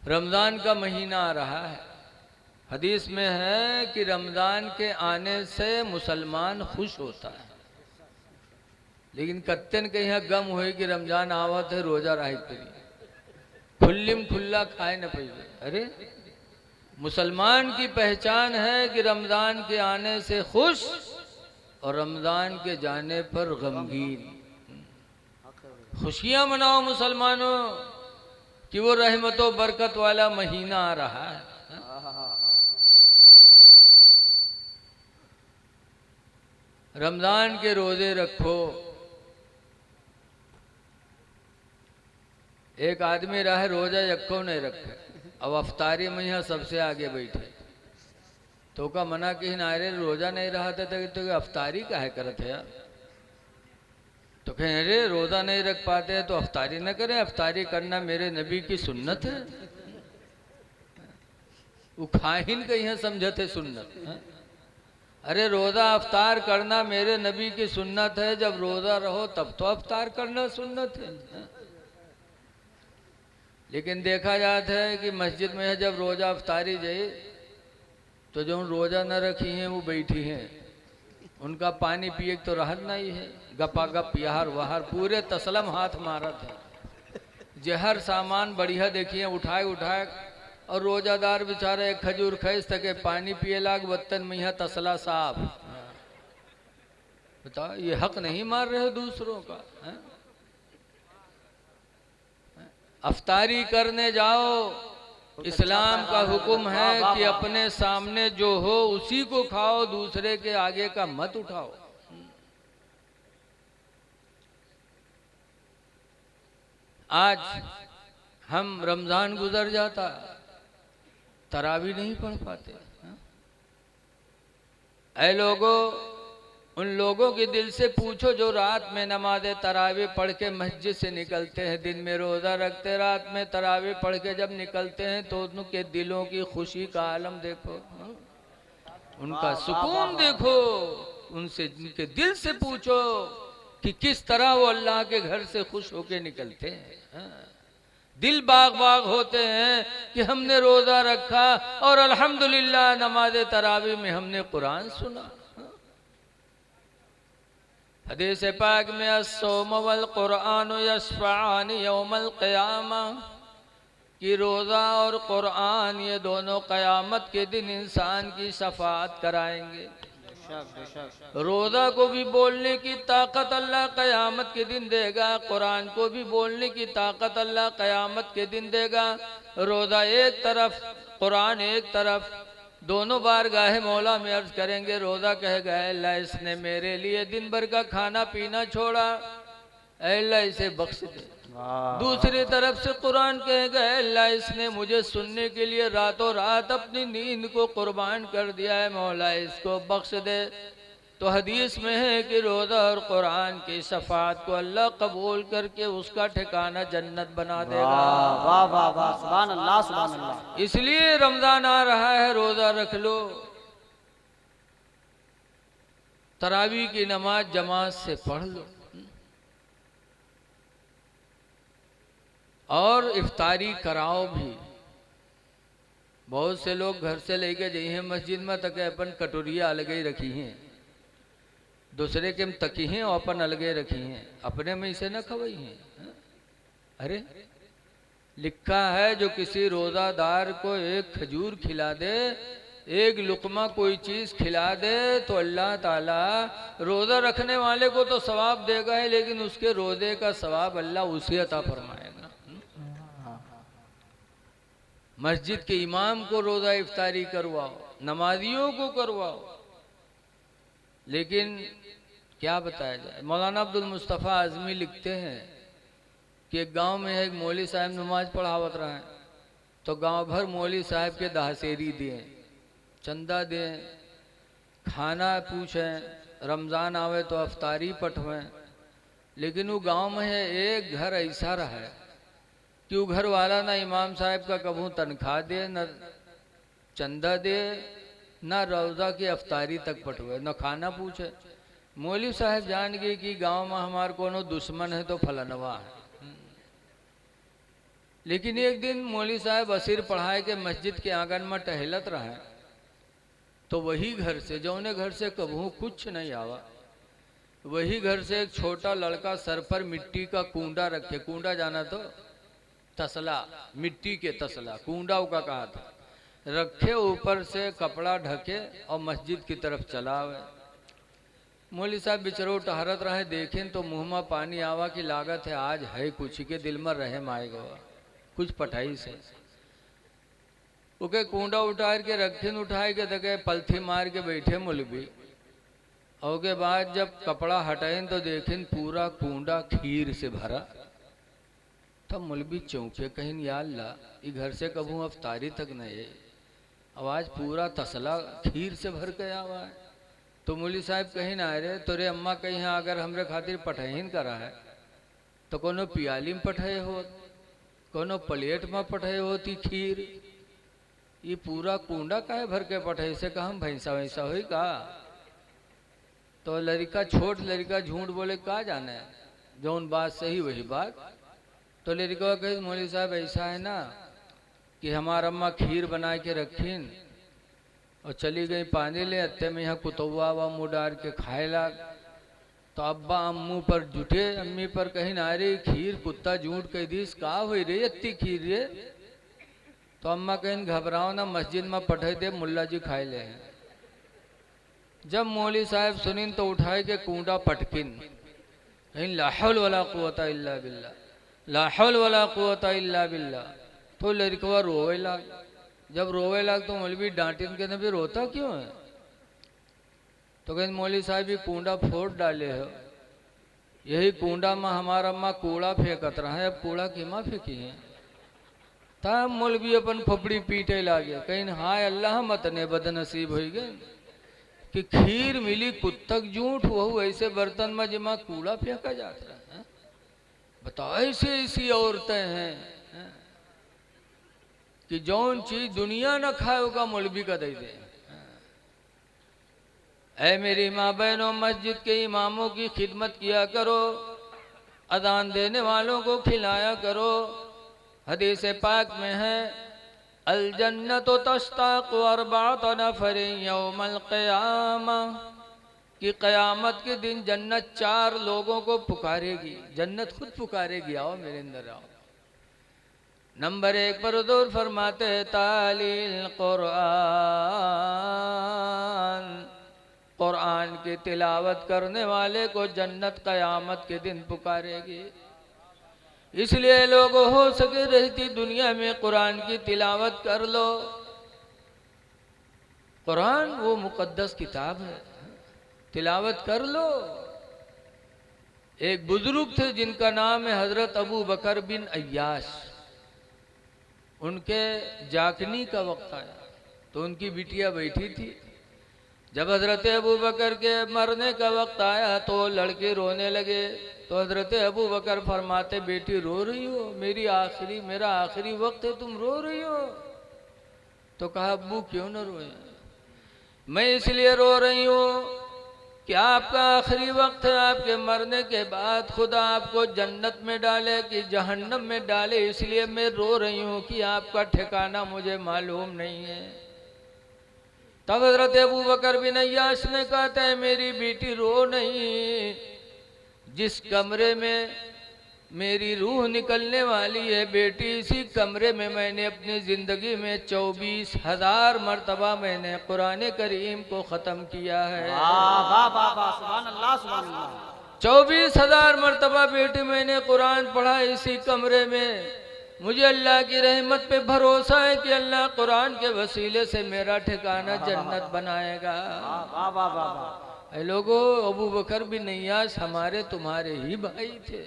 रमज़ान का महीना आ रहा है। हदीस में है कि रमज़ान के आने से मुसलमान खुश होता है, लेकिन कत्तन के यहाँ गम हुए कि रमज़ान आवत है रोज़ा राही करी खुल्लिम खुल्ला खाए न पे। अरे मुसलमान की पहचान है कि रमज़ान के आने से खुश और रमज़ान के जाने पर गमगीन। खुशियाँ मनाओ मुसलमानों कि वो रहमतो बरकत वाला महीना आ रहा है। रमज़ान के रोज़े रखो। एक आदमी रहे रोज़ा यक्को नहीं रखे, अब अफ्तारी में यहाँ सबसे आगे बैठे तो का मना कि नारे रोज़ा नहीं रहा था तो अफ्तारी काहे करत है यार। तो कहें अरे रोज़ा नहीं रख पाते हैं तो अफ्तारी न करें, अफ्तारी करना मेरे नबी की सुन्नत है। वो खाहिन के यहाँ समझते सुन्नत है? अरे रोज़ा अफ्तार करना मेरे नबी की सुन्नत है, जब रोज़ा रहो तब तो अफ्तार करना सुन्नत है। लेकिन देखा जाता है कि मस्जिद में है जब रोज़ा अफ्तारी जाए तो जो रोज़ा न रखी हैं वो बैठी हैं, उनका पानी पिए तो राहत नहीं है, गपा गप यहार वहार पूरे तसलम हाथ मारत है। जहर सामान बढ़िया देखिए उठाए उठाए और रोजादार बेचारे एक खजूर खैस तके पानी पिए लाग बत्तन में यहाँ तसला साफ। बताओ ये हक नहीं मार रहे हो दूसरों का है? अफ्तारी करने जाओ, इस्लाम का हुक्म है कि अपने सामने जो हो उसी को खाओ, दूसरे के आगे का मत उठाओ। आज हम रमजान गुजर जाता तरावी नहीं पढ़ पाते। ऐ लोगों, उन लोगों के दिल से पूछो जो रात में नमाज़े तरावी पढ़ के मस्जिद से निकलते हैं, दिन में रोज़ा रखते, रात में तरावी पढ़ के जब निकलते हैं तो उनके दिलों की खुशी का आलम देखो, उनका सुकून देखो, उनसे उनके दिल से पूछो कि किस तरह वो अल्लाह के घर से खुश होके निकलते हैं। दिल बाग बाग होते हैं कि हमने रोज़ा रखा और अल्हम्दुलिल्लाह नमाज़े तरावी में हमने कुरान सुना। हदीस पाक में अस्सौम वल कुरान यशफ़अन यौमल क़ियामा कि रोज़ा और कुरान ये दोनों क़यामत के दिन इंसान की शफ़ाअत कराएंगे। रोज़ा को भी बोलने की ताकत अल्लाह क़यामत के दिन देगा, कुरान को भी बोलने की ताकत अल्लाह क़यामत के दिन देगा। रोज़ा एक तरफ, कुरान एक तरफ, दोनों बार गाहे मौला में अर्ज करेंगे। रोज़ा कहेगा अल्लाह इसने मेरे लिए दिन भर का खाना पीना छोड़ा, अल्लाह इसे बख्श दे। दूसरी तरफ से कुरान कहेगा अल्लाह इसने मुझे सुनने के लिए रातों रात अपनी नींद को कुर्बान कर दिया है, मौला इसको बख्श दे। तो हदीस में है कि रोज़ा और कुरान की शफाअत को अल्लाह कबूल करके उसका ठिकाना जन्नत बना देगा। वाह वाह वाह, सुभान अल्लाह सुभान अल्लाह। इसलिए रमज़ान आ रहा है, रोज़ा रख लो, तरावी की नमाज जमात से पढ़ लो और इफ्तारी कराओ भी। बहुत से लोग घर से लेके जाइए हैं मस्जिद में तक अपन कटोरिया अलग ही रखी हैं, दूसरे के तकी हैं और अपन अलगे रखी हैं, अपने में इसे न खवाई हैं। अरे लिखा है जो किसी रोज़ादार को एक खजूर खिला दे, एक लुकमा कोई चीज़ खिला दे तो अल्लाह ताला रोज़ा रखने वाले को तो सवाब देगा ही, लेकिन उसके रोज़े का सवाब अल्लाह उसे अता फरमाएगा। मस्जिद के इमाम को रोज़ा इफ्तारी करवाओ, नमाजियों को करवाओ, लेकिन क्या बताया जाए। मौलाना अब्दुल मुस्तफ़ा आज़मी लिखते हैं कि एक गांव में एक मौली साहब नमाज पढ़ावत रहे, तो गांव भर मौली साहब के दहसेरी दें, चंदा दें, खाना पूछें, रमज़ान आवे तो अफ्तारी पठवें। लेकिन वो गांव में है एक घर ऐसा रहा है कि वो घर वाला ना इमाम साहब का कभू तनख्वाह दे, न चंदा दे, ना रोज़ा की अफ्तारी तक पटवे, न खाना पूछे। मौलवी साहब जान गए कि गांव में हमार कोनो दुश्मन है तो फलनवा है। लेकिन एक दिन मौलवी साहब असीर पढ़ाए के मस्जिद के आंगन में टहलत रहे, तो वही घर से, जौने घर से कबहू कुछ नहीं आवा, वही घर से एक छोटा लड़का सर पर मिट्टी का कूंडा रखे, कूंडा जाना तो तसला, मिट्टी के तसला, कूंडा का कहा था, रखे ऊपर से कपड़ा ढके और मस्जिद की तरफ चला हुए। मौलवी साहब बिचरो टहरत रहे, देखें तो मुंह में पानी आवा की लागत है आज है कुछ के दिल में रहम आएगा कुछ पठाई से। ओके कूंडा उठार के रखिन, उठाए के तके पलथी मार के बैठे मौलवी। और के बाद जब कपड़ा हटाइन तो देखें पूरा कूंडा खीर से भरा। तब मौलवी चौंके, कहीं या अल्लाह ये घर से कबू अफ्तारी तक नहीं है, आवाज पूरा तसला खीर से भर के आवा है। तो मौलवी साहब कहीं ना रे, तोरे अम्मा कहीं अगर हमरे खातिर पठहीन करा है तो कोनो पियाली में पठाए हो, कोनो प्लेट में पठाए होती खीर, ये पूरा कूंडा काहे भर के पठाए से कहा हम भैंसा वैसा हुई का। तो लड़का, छोट लड़का झूठ बोले का जाना है, जौन बात सही वही बात। तो लड़का कहे मौलवी साहब ऐसा है ना कि हमारा अम्मा खीर बना के रखीन और चली गई पानी ले, अत्ते में यहाँ कुतुआ वा मुँह डार के खाए लाग। तो अब्बा अम्मू पर जुटे, अम्मी पर कहीं ना रे खीर कुत्ता झूठ कह दीस का हुई रे इतनी खीर रे। तो अम्मा कहीं घबराओ ना, मस्जिद में पठे दे मुल्ला जी खाए ले हैं। जब मौलवी साहब सुनिन तो उठाए के कूंडा पटकिन, कहीं ला हौल वला कुव्वता इल्ला बिल्लाह, ला हौल वला कुव्वता इल्ला बिल्लाह। तो लड़कवा रोवे लाग। जब रोवे लाग तो मौलवी डांटिन के, भी रोता क्यों है। तो कहीं मौलवी साहब ये कूंडा फोड़ डाले हो, यही कूंडा में हमारा अम्मा कूड़ा फेंकत रहा है, अब कूड़ा की माँ फेंकी है। तब मौलवी अपन फपड़ी पीटे लागे, कहीं हाय अल्लाह मत ने बदनसीब हो गए कि खीर मिली कुत्तक झूठ वह ऐसे बर्तन में जमा कूड़ा फेंका जाता है। बताओ ऐसी ऐसी औरतें हैं कि जौन चीज दुनिया न खाए होगा मौलवी का दे दे। ऐ मेरी माँ बहनों, मस्जिद के इमामों की खिदमत किया करो, अजान देने वालों को खिलाया करो। हदीस पाक में है अल जन्नतो तश्ताक़ु अर्बअत नफ़रिन यौमल क़ियामा, कि क़यामत के दिन जन्नत 4 लोगों को पुकारेगी, जन्नत खुद पुकारेगी, आओ मेरे अंदर आओ। नंबर 1 पर हुज़ूर फरमाते हैं तालील कुरान, कुरान की तिलावत करने वाले को जन्नत क़यामत के दिन पुकारेगी। इसलिए लोग हो सके रहती दुनिया में कुरान की तिलावत कर लो। कुरान वो मुकद्दस किताब है, तिलावत कर लो। एक बुजुर्ग थे जिनका नाम है हजरत अबू बकर बिन अय्याश। उनके जाकनी का वक्त आया तो उनकी बिटिया बैठी थी। जब हजरत अबू बकर के मरने का वक्त आया तो लड़के रोने लगे। तो हजरत अबू बकर फरमाते, बेटी रो रही हो, मेरा आखिरी वक्त है, तुम रो रही हो। तो कहा अब्बू क्यों न रोए, मैं इसलिए रो रही हूँ कि आपका आखिरी वक्त है, आपके मरने के बाद खुदा आपको जन्नत में डाले कि जहन्नम में डाले, इसलिए मैं रो रही हूँ कि आपका ठिकाना मुझे मालूम नहीं है। तब हजरत अबू बकर बिन अय्याश ने कहता है, मेरी बेटी रो नहीं, जिस कमरे में मेरी रूह निकलने वाली है बेटी, इसी कमरे में मैंने अपनी जिंदगी में 24,000 मरतबा मैंने कुरान करीम को ख़त्म किया है। 24,000 मरतबा बेटी मैंने कुरान पढ़ा इसी कमरे में। मुझे अल्लाह की रहमत पे भरोसा है कि अल्लाह कुरान के वसीले से मेरा ठिकाना जन्नत बनाएगा। लोगों, अबू बकर बिन अय्याश हमारे तुम्हारे ही भाई थे,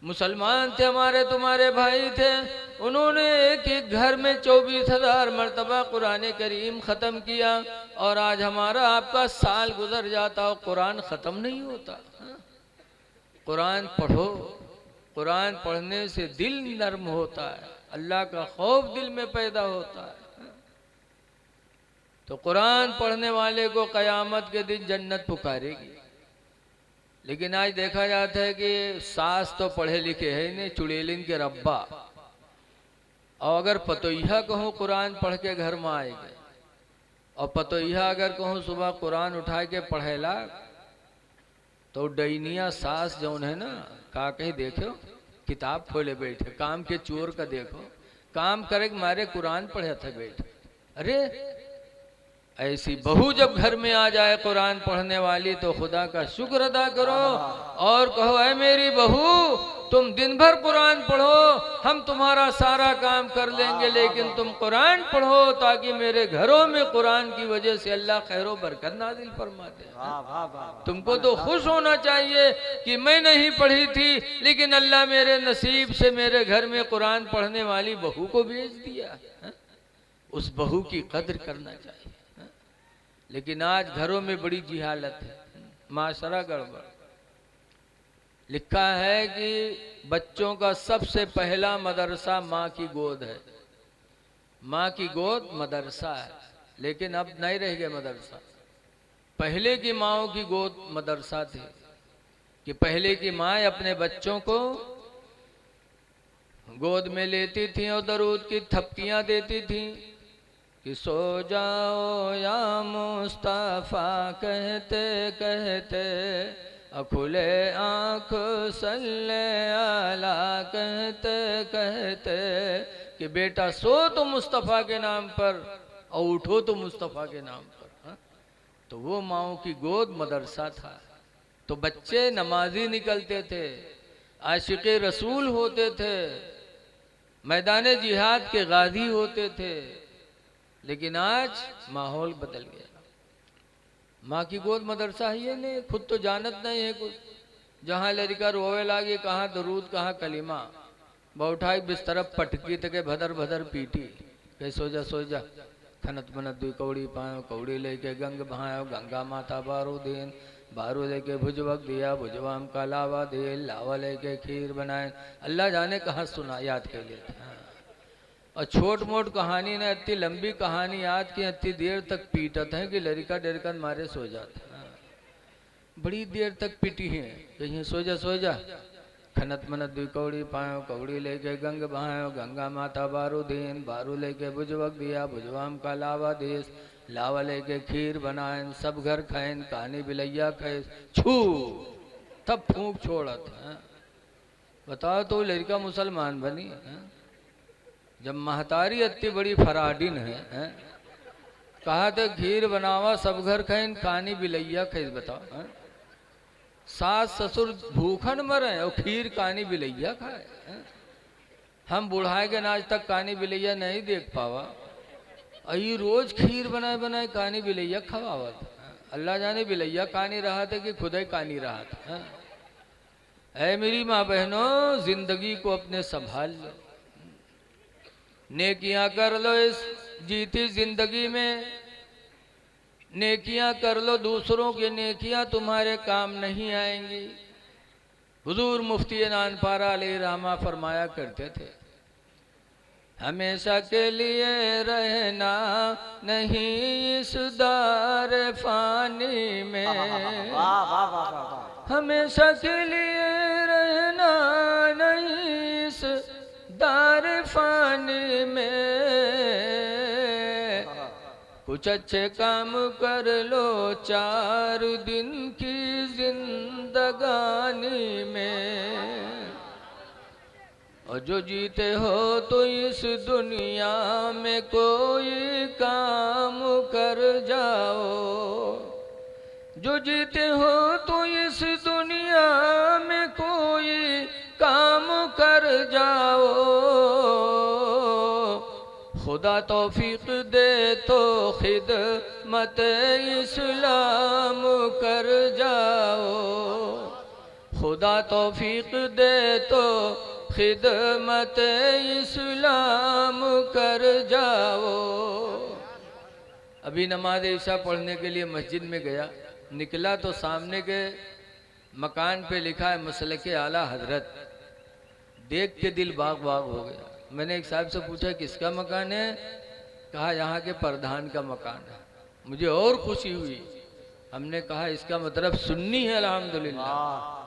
मुसलमान थे, हमारे तुम्हारे भाई थे। उन्होंने एक एक घर में 24,000 मरतबा कुरान करीम ख़त्म किया और आज हमारा आपका साल गुजर जाता और कुरान ख़त्म नहीं होता। कुरान पढ़ो, कुरान पढ़ने से दिल नर्म होता है, अल्लाह का खौफ दिल में पैदा होता है। तो कुरान पढ़ने वाले को क़यामत के दिन जन्नत पुकारेगी। लेकिन आज देखा जाता है कि सास तो पढ़े लिखे है नहीं, चुड़ैलिन के रब्बा, और अगर पतोहिया कहूँ कुरान पढ़ के घर में आएगा, और पतोहिया अगर कहूँ सुबह कुरान उठा के पढ़ेला, तो डैनिया सास जौन है ना, का कहीं देखो किताब खोले बैठे, काम के चोर का देखो, काम करे मारे कुरान पढ़े थे बैठे। अरे ऐसी बहू जब घर में आ जाए कुरान पढ़ने वाली, तो खुदा का शुक्र अदा करो और कहो, ऐ मेरी बहू तुम दिन भर कुरान पढ़ो, हम तुम्हारा सारा काम कर लेंगे, लेकिन तुम कुरान पढ़ो ताकि मेरे घरों में कुरान की वजह से अल्लाह खैरो बरकत नाजिल फरमा दे। तुमको तो खुश होना चाहिए कि मैं नहीं पढ़ी थी, लेकिन अल्लाह मेरे नसीब से मेरे घर में कुरान पढ़ने वाली बहू को भेज दिया। उस बहू की कद्र करना चाहिए। लेकिन आज घरों में बड़ी जिहालत है, माशरा गड़बड़। लिखा है कि बच्चों का सबसे पहला मदरसा माँ की गोद है। माँ की गोद मदरसा है, लेकिन अब नहीं रह गए मदरसा। पहले की माँओं की गोद मदरसा थी, कि पहले की माँ अपने बच्चों को गोद में लेती थी और दरूद की थपकियां देती थी कि सो जाओ या मुस्तफा कहते कहते, खुले आँख सल्ले अला कहते कहते, कि बेटा सो तो मुस्तफ़ा के नाम पर और उठो तो मुस्तफ़ा के नाम पर। हा? तो वो माँओं की गोद मदरसा था। तो बच्चे नमाजी निकलते थे, आशिक़े रसूल होते थे, मैदान जिहाद के गाजी होते थे। लेकिन आज माहौल बदल गया। माँ की गोद मदरसा ही है नहीं, खुद तो जानत नहीं है कुछ। जहाँ लड़का रोवे लागे, कहाँ दरूद कहाँ कलीमा, बैठाई बिस्तर पटकी तके भदर भदर पीटी, कह सो जा खनत मनत दुई कौड़ी पायो, कौड़ी लेके गंग बहायो, गंगा माता बारू दिन, बारू लेके भुजवक दिया, भुजवाम का लावा दे, लावा लेके खीर बनाए। अल्लाह जाने कहाँ सुना याद कर लेते। और छोट मोट कहानी ने इतनी लंबी कहानी याद की, इतनी देर तक पीटत है कि लड़का डरकर मारे सो जाता। बड़ी देर तक पीटी है, कहीं सो जा खनत मनत दुई कौड़ी पायो, कौड़ी लेके गंग बहायो, गंगा माता बारू दिन, बारू लेके भुजवक दिया, भुजवाम का लावा देश, लावा लेके खीर बनाए, सब घर खाएन, कहानी बिलैया खाए, छू तब फूंक छोड़त है। बताओ तो लड़का मुसलमान बनी है? जब महतारी इतनी बड़ी फराडिन है, कहा तो खीर बनावा सब घर खाइन, कहानी बिलैया खाए। बताओ है? सास ससुर भूखन मरे और खीर कहानी बिलैया खाए। हम बुढ़ाए के आज तक कहानी बिलैया नहीं देख पावा, अई रोज खीर बनाए बनाए कहानी बिलैया खवावत। अल्लाह जाने बिलैया कहानी रहा था कि खुदा ही कहानी रहा था। ऐ मेरी माँ बहनों, जिंदगी को अपने संभाल लो, नेकियां कर लो इस जीती जिंदगी में, नेकियां कर लो, दूसरों की नेकियां तुम्हारे काम नहीं आएंगी। हुजूर मुफ्ती नानपारा अलैहि रहमा फरमाया करते थे, हमेशा के लिए रहना नहीं इस दार फानी में, हमेशा के लिए रहना नहीं इस दार फानी में, कुछ अच्छे काम कर लो 4 दिन की जिंदगानी में, और जो जीते हो तो इस दुनिया में कोई काम कर जाओ, जो जीते हो तो इस दुनिया में कोई काम कर जाओ, खुदा तौफीक दे तो खिदमत इस्लाम कर जाओ, खुदा तौफीक दे तो खिदमत इस्लाम कर जाओ। अभी नमाज ईशा पढ़ने के लिए मस्जिद में गया, निकला तो सामने के मकान पे लिखा है मसलके आला हजरत। देख के दिल बाग बाग हो गया। मैंने एक साहब से पूछा किसका मकान है, कहा यहाँ के प्रधान का मकान है। मुझे और खुशी हुई, हमने कहा इसका मतलब सुन्नी है अल्हम्दुलिल्लाह।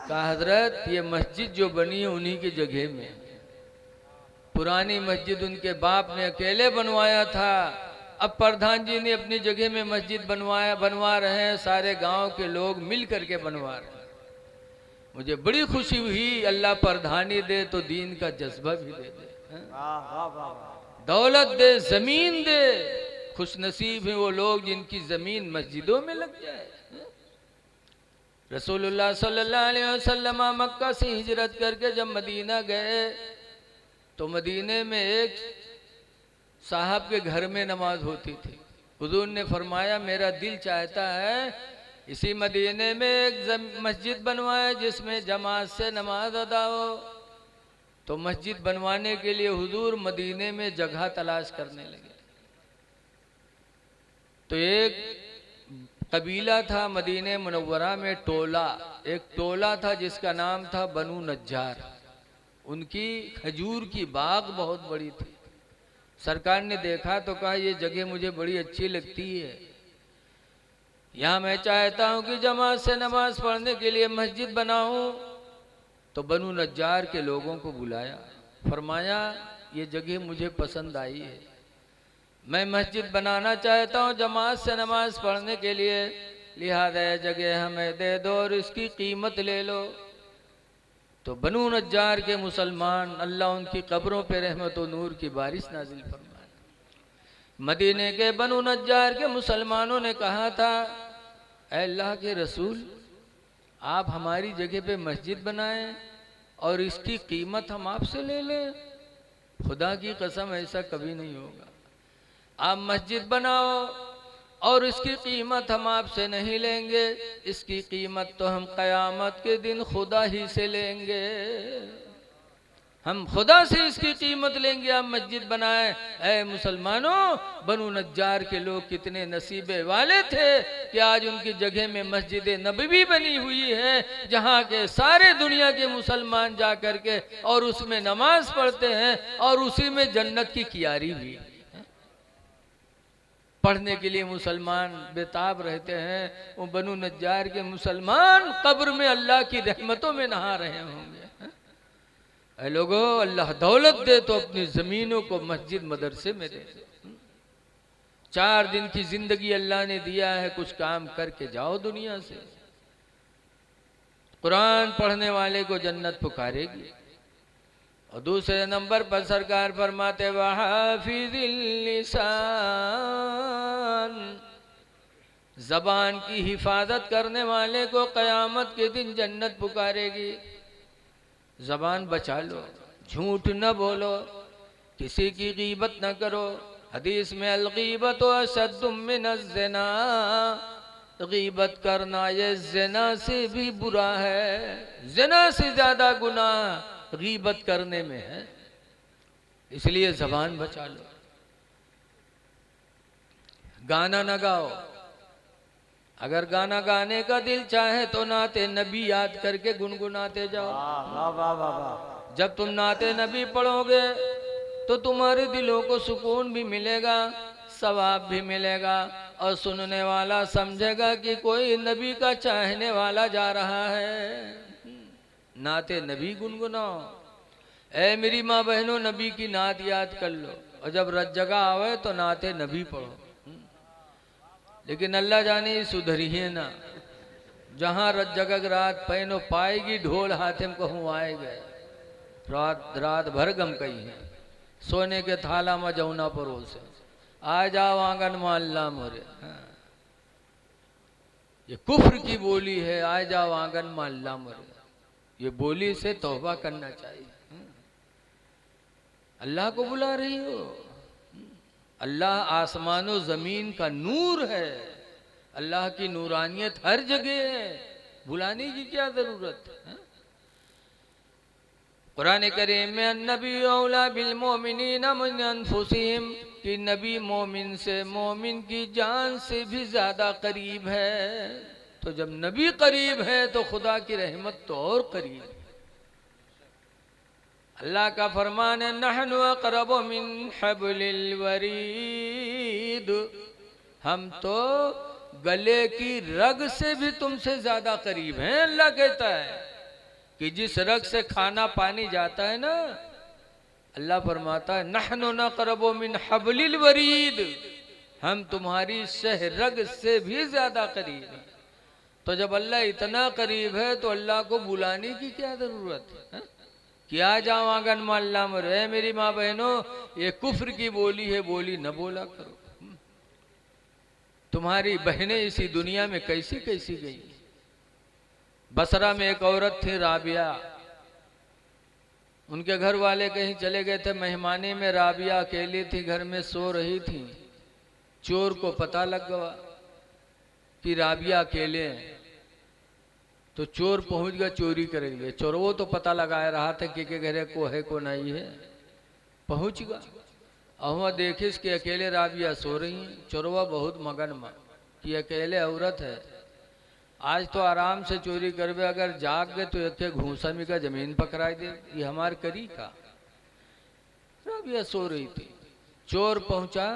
कहा हजरत ये मस्जिद जो बनी है उन्हीं की जगह में, पुरानी मस्जिद उनके बाप ने अकेले बनवाया था, अब प्रधान जी ने अपनी जगह में मस्जिद बनवा रहे हैं, सारे गांव के लोग मिल करके बनवा रहे हैं। मुझे बड़ी खुशी हुई, अल्लाह प्रधानी दे तो दीन का जज्बा भी दे दे, दौलत दे, जमीन दे। खुश नसीब है वो लोग जिनकी जमीन मस्जिदों में लग जाए। रसूलुल्लाह सल्लल्लाहु अलैहि वसल्लम मक्का से हिजरत करके जब मदीना गए तो मदीने में एक साहब के घर में नमाज होती थी। हुजूर ने फरमाया मेरा दिल चाहता है इसी मदीने में एक मस्जिद बनवाए जिसमें जमात से नमाज अदा हो। तो मस्जिद बनवाने के लिए हुजूर मदीने में जगह तलाश करने लगे। तो एक कबीला था मदीने मुनव्वरा में, टोला, एक टोला था जिसका नाम था बनु नज्जार। उनकी खजूर की बाग बहुत बड़ी थी। सरकार ने देखा तो कहा ये जगह मुझे बड़ी अच्छी लगती है, यहाँ मैं चाहता हूँ कि जमात से नमाज पढ़ने के लिए मस्जिद बनाऊं। तो बनु नज्जार के लोगों को बुलाया, फरमाया ये जगह मुझे पसंद आई है, मैं मस्जिद बनाना चाहता हूँ जमात से नमाज पढ़ने के लिए, लिहाजा यह जगह हमें दे दो और इसकी कीमत ले लो। तो बनु नज्जार के मुसलमान, अल्लाह उनकी कब्रों पे रहमत और नूर की बारिश नाजिल फरमाए। मदीने के बनु नज्जार के मुसलमानों ने कहा था, ऐ अल्लाह के रसूल, आप हमारी जगह पे मस्जिद बनाएं और इसकी कीमत हम आपसे ले लें। खुदा की कसम ऐसा कभी नहीं होगा। आप मस्जिद बनाओ और इसकी कीमत हम आपसे नहीं लेंगे, इसकी कीमत तो हम क़यामत के दिन खुदा ही से लेंगे, हम खुदा से इसकी कीमत लेंगे। आप मस्जिद बनाए। ऐ मुसलमानों, बनु नज्जार के लोग कितने नसीबे वाले थे कि आज उनकी जगह में मस्जिद नबवी बनी हुई है, जहाँ के सारे दुनिया के मुसलमान जा कर के और उसमें नमाज पढ़ते हैं और उसी में जन्नत की कियारी भी पढ़ने के लिए मुसलमान बेताब रहते हैं। वो बनु नज्जार के मुसलमान कब्र में अल्लाह की रहमतों में नहा रहे होंगे। ऐ लोगों, अल्लाह दौलत दे तो अपनी जमीनों को मस्जिद मदरसे में दे। 4 दिन की जिंदगी अल्लाह ने दिया है, कुछ काम करके जाओ दुनिया से। कुरान पढ़ने वाले को जन्नत पुकारेगी। और दूसरे नंबर पर सरकार फरमाते वहाफिज़िल लिसान, जबान की हिफाजत करने वाले को क़यामत के दिन जन्नत पुकारेगी। जबान बचा लो, झूठ न बोलो, किसी की गीबत न करो। हदीस में अल-गीबतु अशद्दु मिनज़-ज़िना, गीबत करना ये ज़िना से भी बुरा है। ज़िना से ज्यादा गुनाह गीबत करने में है, इसलिए जबान बचा लो। गाना न गाओ, अगर गाना गाने का दिल चाहे तो नाते नबी याद करके गुनगुनाते जाओ। जब तुम नाते नबी पढ़ोगे तो तुम्हारे दिलों को सुकून भी मिलेगा, सवाब भी मिलेगा और सुनने वाला समझेगा कि कोई नबी का चाहने वाला जा रहा है। नाते नबी गुनगुनाओ। ऐ मेरी माँ बहनों, नबी की नात याद कर लो और जब रज जगह आवे तो नाते नबी पढ़ो। लेकिन अल्लाह जाने सुधरी है ना, जहाँ रज जगह रात पहनो पाएगी, ढोल हाथिम कहूँ आए गए। रात भर गम कही है, सोने के थाला में जौना परोसे, आ जाओ आंगन में अल्लाह मोरे। ये कुफ्र की बोली है, आ जाओ आंगन में अल्लाह मोरे। ये बोली से तौबा करना चाहिए। अल्लाह को बुला रही हो, अल्लाह आसमानों जमीन का नूर है, अल्लाह की नूरानियत हर जगह है, बुलाने की क्या जरूरत है। कुरान करीम में अन्नबी औला बिल मोमिनीना मिन अनफुसिहिम, कि नबी मोमिन से, मोमिन की जान से भी ज्यादा करीब है। तो जब नबी करीब है तो खुदा की रहमत तो और करीब। अल्लाह का फरमान है नहनु अक़रबु मिन हब्लिल वरीद, हम तो गले की रग से भी तुमसे ज्यादा करीब हैं। अल्लाह कहता है कि जिस रग से खाना पानी जाता है ना, अल्लाह फरमाता है नहनु नक़रबु मिन हब्लिल वरीद, हम तुम्हारी शहरग से भी ज्यादा करीब हैं। तो जब अल्लाह इतना करीब है तो अल्लाह को बुलाने की क्या जरूरत है? क्या जाओ आंगन में अल्लाह में रहे। मेरी माँ बहनों, ये कुफ्र की बोली है, बोली न बोला करो। तुम्हारी बहनें इसी दुनिया में कैसी कैसी गई। बसरा में एक औरत थी राबिया, उनके घर वाले कहीं चले गए थे मेहमानी में, राबिया अकेली थी, घर में सो रही थी। चोर को पता लग गया कि राबिया अकेले हैं, तो चोर पहुंच गया चोरी करेंगे। चोर वो तो पता लगाया रहा था कि घरे को है को नहीं है, पहुंच गया और वहाँ देखिस कि अकेले राबिया सो रही हैं। चोरवा बहुत मगन में कि अकेले औरत है, आज तो आराम से चोरी करवे, अगर जाग गए तो एक घूसा में का जमीन पकड़ाई दे, ये हमार करी का। राबिया सो रही थी, चोर पहुंचा,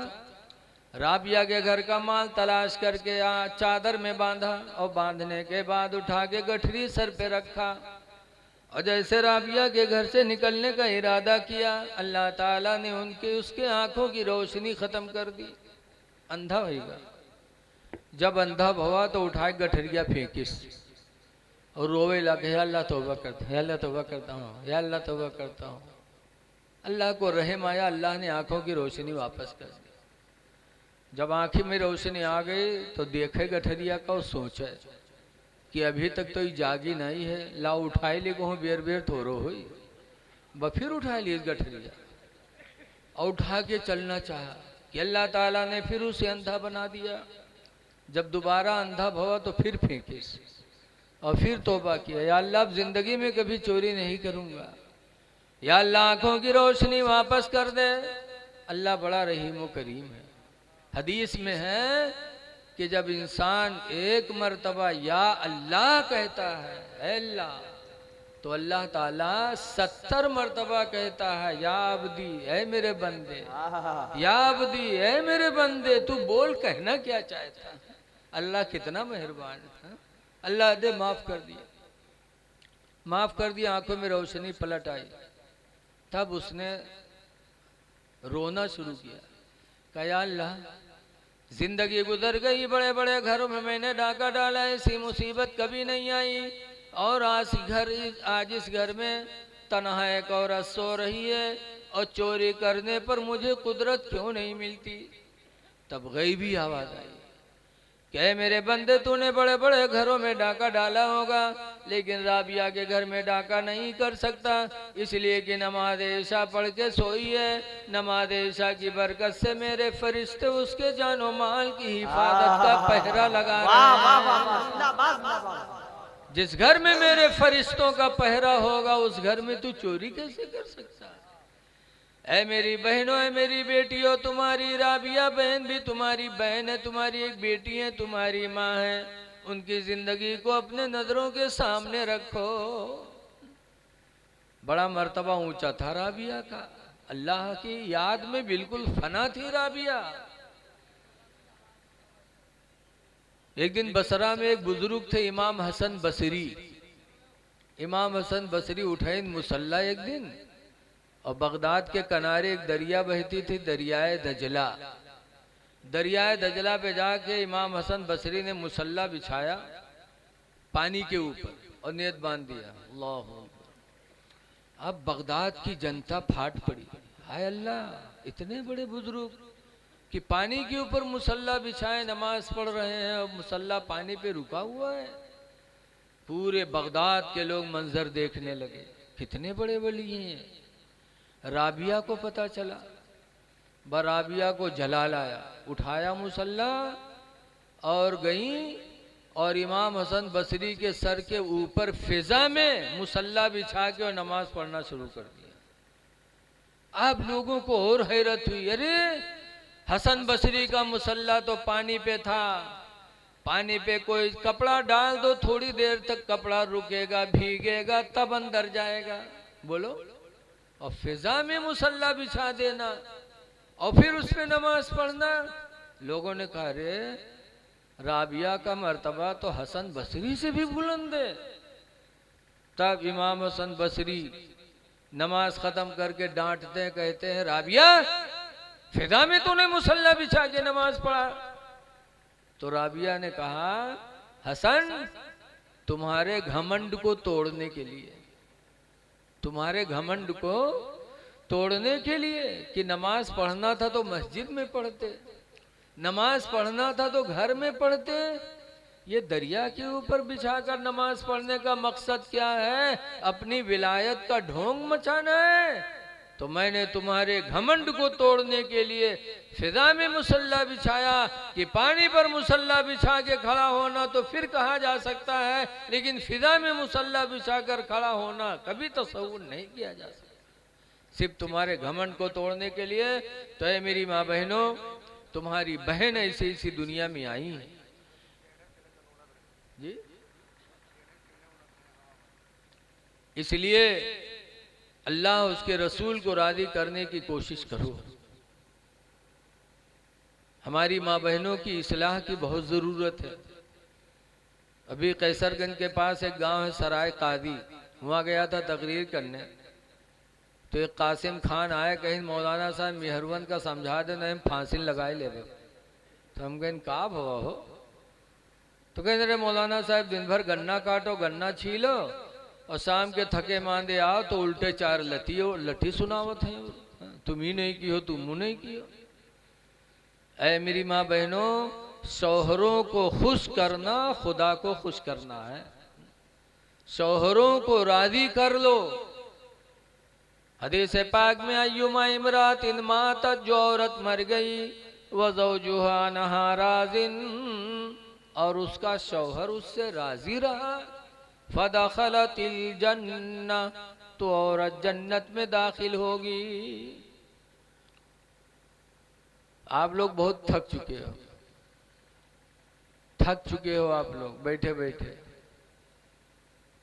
राबिया के घर का माल तलाश करके चादर में बांधा और बांधने के बाद उठा के गठरी सर पे रखा और जैसे राबिया के घर से निकलने का इरादा किया, अल्लाह ताला ने उसके आंखों की रोशनी खत्म कर दी, अंधा होगा। जब अंधा भवा तो उठाए गठरिया फेंकिस और रोवे लगे, अल्लाह तौबा करता है, अल्लाह तौबा करता हूँ, या अल्लाह तौबा करता हूँ। अल्लाह को रहम आया, अल्लाह ने आंखों की रोशनी वापस कर दी। जब आंखी में रोशनी आ गई तो देखे गठरिया का और सोचे कि अभी तक तो ये जागी नहीं है, ला उठाए ले कहूँ बेर बेर थोरो हुई, फिर उठा ली गठरिया और उठा के चलना चाहा कि अल्लाह ताला ने फिर उसे अंधा बना दिया। जब दोबारा अंधा भवा तो फिर फेंकिस और फिर तौबा किया, या अल्लाह अब जिंदगी में कभी चोरी नहीं करूंगा, या अल्लाह आंखों की रोशनी वापस कर दे। अल्लाह बड़ा रहीम व करीम है। हदीस में है कि जब इंसान एक मर्तबा या अल्लाह कहता है, अल्लाह, तो अल्लाह ताला 70 मर्तबा कहता है या अब्दी, ऐ मेरे बंदे, या अब्दी, ऐ मेरे बंदे, तू बोल, कहना क्या चाहता है। अल्लाह कितना मेहरबान है। अल्लाह दे माफ कर दिया, माफ कर दिया, आंखों में रोशनी पलट आई। तब उसने रोना शुरू किया, कहा अल्लाह जिंदगी गुजर गई, बड़े बड़े घरों में मैंने डाका डाला, ऐसी मुसीबत कभी नहीं आई, और आज इस घर में तन्हा एक औरत सो रही है और चोरी करने पर मुझे कुदरत क्यों नहीं मिलती। तब गैबी आवाज आई, क्या मेरे बंदे, तूने बड़े बड़े घरों में डाका डाला होगा, लेकिन राबिया के घर में डाका नहीं कर सकता, इसलिए कि नमाज ईशा पढ़ के सोई है। नमाज ईशा की बरकत से मेरे फरिश्ते उसके जानो माल की हिफाजत का पहरा लगा रहे हैं। जिस घर में मेरे फरिश्तों का पहरा होगा उस घर में तू चोरी कैसे कर सकता है। ऐ मेरी बहनों, ऐ मेरी बेटियों, तुम्हारी राबिया बहन भी तुम्हारी बहन है, तुम्हारी एक बेटी है, तुम्हारी माँ है, उनकी जिंदगी को अपने नजरों के सामने रखो। बड़ा मर्तबा ऊंचा था राबिया का, अल्लाह की याद में बिल्कुल फना थी राबिया। एक दिन बसरा में एक बुजुर्ग थे इमाम हसन बसरी। इमाम हसन बसरी उठे मुसल्ला एक दिन, और बगदाद के किनारे एक दरिया बहती थी, दरियाए दजला। दरियाए दजला पे जाके इमाम हसन बसरी ने मुसल्ला बिछाया पानी के ऊपर और नियत बांध दिया, अल्लाह। अब बगदाद की जनता फाट पड़ी, हाय अल्लाह, इतने बड़े बुजुर्ग कि पानी के ऊपर मुसल्ला बिछाए नमाज पढ़ रहे हैं और मुसल्ला पानी पे रुका हुआ है। पूरे बगदाद के लोग मंजर देखने लगे, कितने बड़े वली हैं। राबिया को पता चला, राबिया को जला लाया, उठाया मुसल्ला और गई और इमाम हसन बसरी के सर के ऊपर फिजा में मुसल्ला बिछा के और नमाज पढ़ना शुरू कर दिया। अब लोगों को और हैरत हुई, अरे हसन बसरी का मुसल्ला तो पानी पे था, पानी पे कोई कपड़ा डाल दो, थोड़ी देर तक कपड़ा रुकेगा, भीगेगा, तब अंदर जाएगा, बोलो, और फिजा में मुसल्ला बिछा देना और फिर उसमें नमाज पढ़ना। लोगों ने कहा, रे राबिया का मर्तबा तो हसन बसरी से भी बुलंद है। तब इमाम हसन बसरी नमाज खत्म करके डांटते हैं, कहते हैं राबिया फिदा में तूने मुसल्ला बिछा के नमाज पढ़ा। तो राबिया ने कहा हसन तुम्हारे घमंड को तोड़ने के लिए, तुम्हारे घमंड को तोड़ने के लिए कि नमाज पढ़ना था तो मस्जिद में पढ़ते, नमाज पढ़ना था तो घर में पढ़ते, ये दरिया के ऊपर बिछाकर नमाज पढ़ने का मकसद क्या है? अपनी विलायत का ढोंग मचाना है। तो मैंने तुम्हारे घमंड को तोड़ने के लिए फिजा में मुसल्ला बिछाया कि पानी पर मुसल्ला बिछा के खड़ा होना तो फिर कहा जा सकता है, लेकिन फिजा में मुसल्ला बिछाकर खड़ा होना कभी तसव्वुर नहीं किया जा सकता, सिर्फ तुम्हारे घमंड को तोड़ने के लिए। तो है मेरी माँ बहनों, तुम्हारी बहन ऐसे इसी दुनिया में आई है जी, इसलिए अल्लाह उसके रसूल को राजी करने की कोशिश करो। हमारी माँ बहनों की इस्लाह की बहुत ज़रूरत है। अभी कैसरगंज के पास एक गांव है सराय कादी, वहाँ गया था तकरीर करने, तो एक कासिम खान आए, कहीं मौलाना साहब मेहरवन का समझा देना, हम फांसी लगाए ले रहे। तो हम कहें का भवा हो? तो कहें अरे मौलाना साहब दिन भर गन्ना काटो, गन्ना छीलो और शाम के थके मांदे आओ तो उल्टे चार लठी सुनावत है, तुम ही नहीं की हो, तुम नहीं की हो। ऐ मेरी माँ बहनों, शौहरों को खुश करना खुदा को खुश करना है। शौहरों को राजी कर लो। हदीस पाक में अय्युमा इमरातिन मातत, जो औरत मर गई व ज़ौजुहा नहा राजिन, और उसका शौहर उससे राजी रहा, फदखलतिल जन्ना, तो औरत जन्नत में दाखिल होगी। आप लोग बहुत थक चुके हो, थक चुके हो आप लोग बैठे बैठे,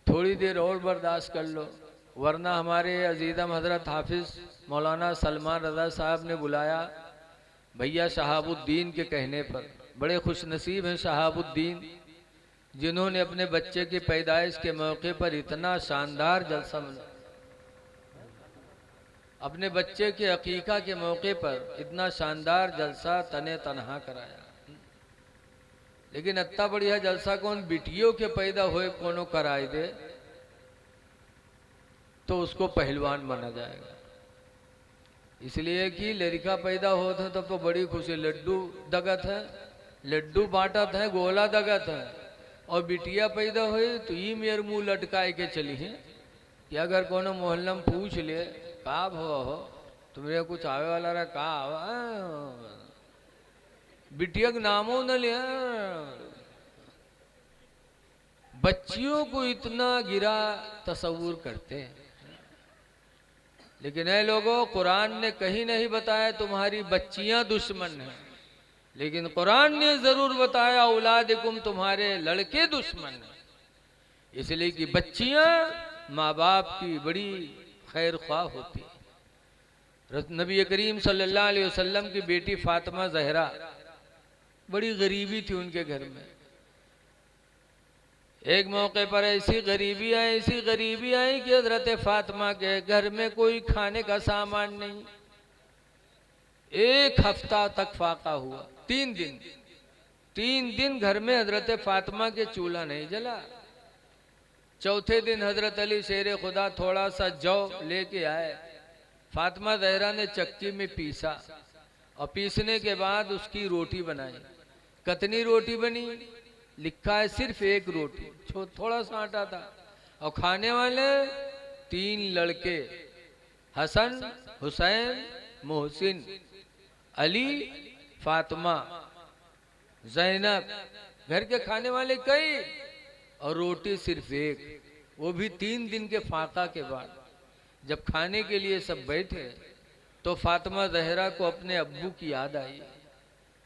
थोड़ी देर और बर्दाश्त कर लो, वरना हमारे अजीज़म हजरत हाफिज मौलाना सलमान रजा साहब ने बुलाया भैया शहाबुद्दीन के कहने पर। बड़े खुश नसीब हैं शहाबुद्दीन, जिन्होंने अपने बच्चे की पैदाइश के मौके पर इतना शानदार जलसा मनाया, अपने बच्चे के अकीका के मौके पर इतना शानदार जलसा तने तनहा कराया। लेकिन इतना बढ़िया जलसा कौन बिटियों के पैदा हुए कोनो कराई दे तो उसको पहलवान माना जाएगा। इसलिए कि लड़का पैदा होता है तब तो बड़ी खुशी, लड्डू दगत है, लड्डू बांटत है, गोला दगत है, और बिटिया पैदा हुई तो ये मेरे मुंह लटकाए के चली है कि अगर कोनो मोहल्ला में पूछ ले का हो तुम्हारे कुछ आवे वाला रहा का आवा, बिटिया के नामों न लिया। बच्चियों को इतना गिरा तस्वूर करते हैं, लेकिन ऐ लोगों, कुरान ने कहीं नहीं बताया तुम्हारी बच्चियां दुश्मन हैं, लेकिन कुरान ने जरूर बताया औलादिकुम, तुम्हारे लड़के दुश्मन हैं। इसलिए कि बच्चियां माँ बाप की बड़ी खैर ख्वाह होती है। नबी करीम सल्लल्लाहु अलैहि वसल्लम की बेटी फातिमा जहरा, बड़ी गरीबी थी उनके घर में। एक मौके पर ऐसी गरीबी आई कि हजरत फातिमा के घर में कोई खाने का सामान नहीं। एक हफ्ता तक फाका हुआ, 3 दिन घर में हजरत फातिमा के चूल्हा नहीं जला। चौथे दिन हजरत अली शेर खुदा थोड़ा सा जौ लेके आए, फातिमा जहरा ने चक्की में पीसा और पीसने के बाद उसकी रोटी बनाई। कितनी रोटी बनी? लिखा है सिर्फ 1 रोटी, थोड़ा सा आटा था, और खाने वाले 3 लड़के, हसन, हुसैन, मोहसिन, अली, फातिमा, जैनब, घर के खाने वाले कई, और रोटी सिर्फ 1, वो भी 3 दिन के फाका के बाद। जब खाने के लिए सब बैठे तो फातिमा जहरा को अपने अब्बू की याद आई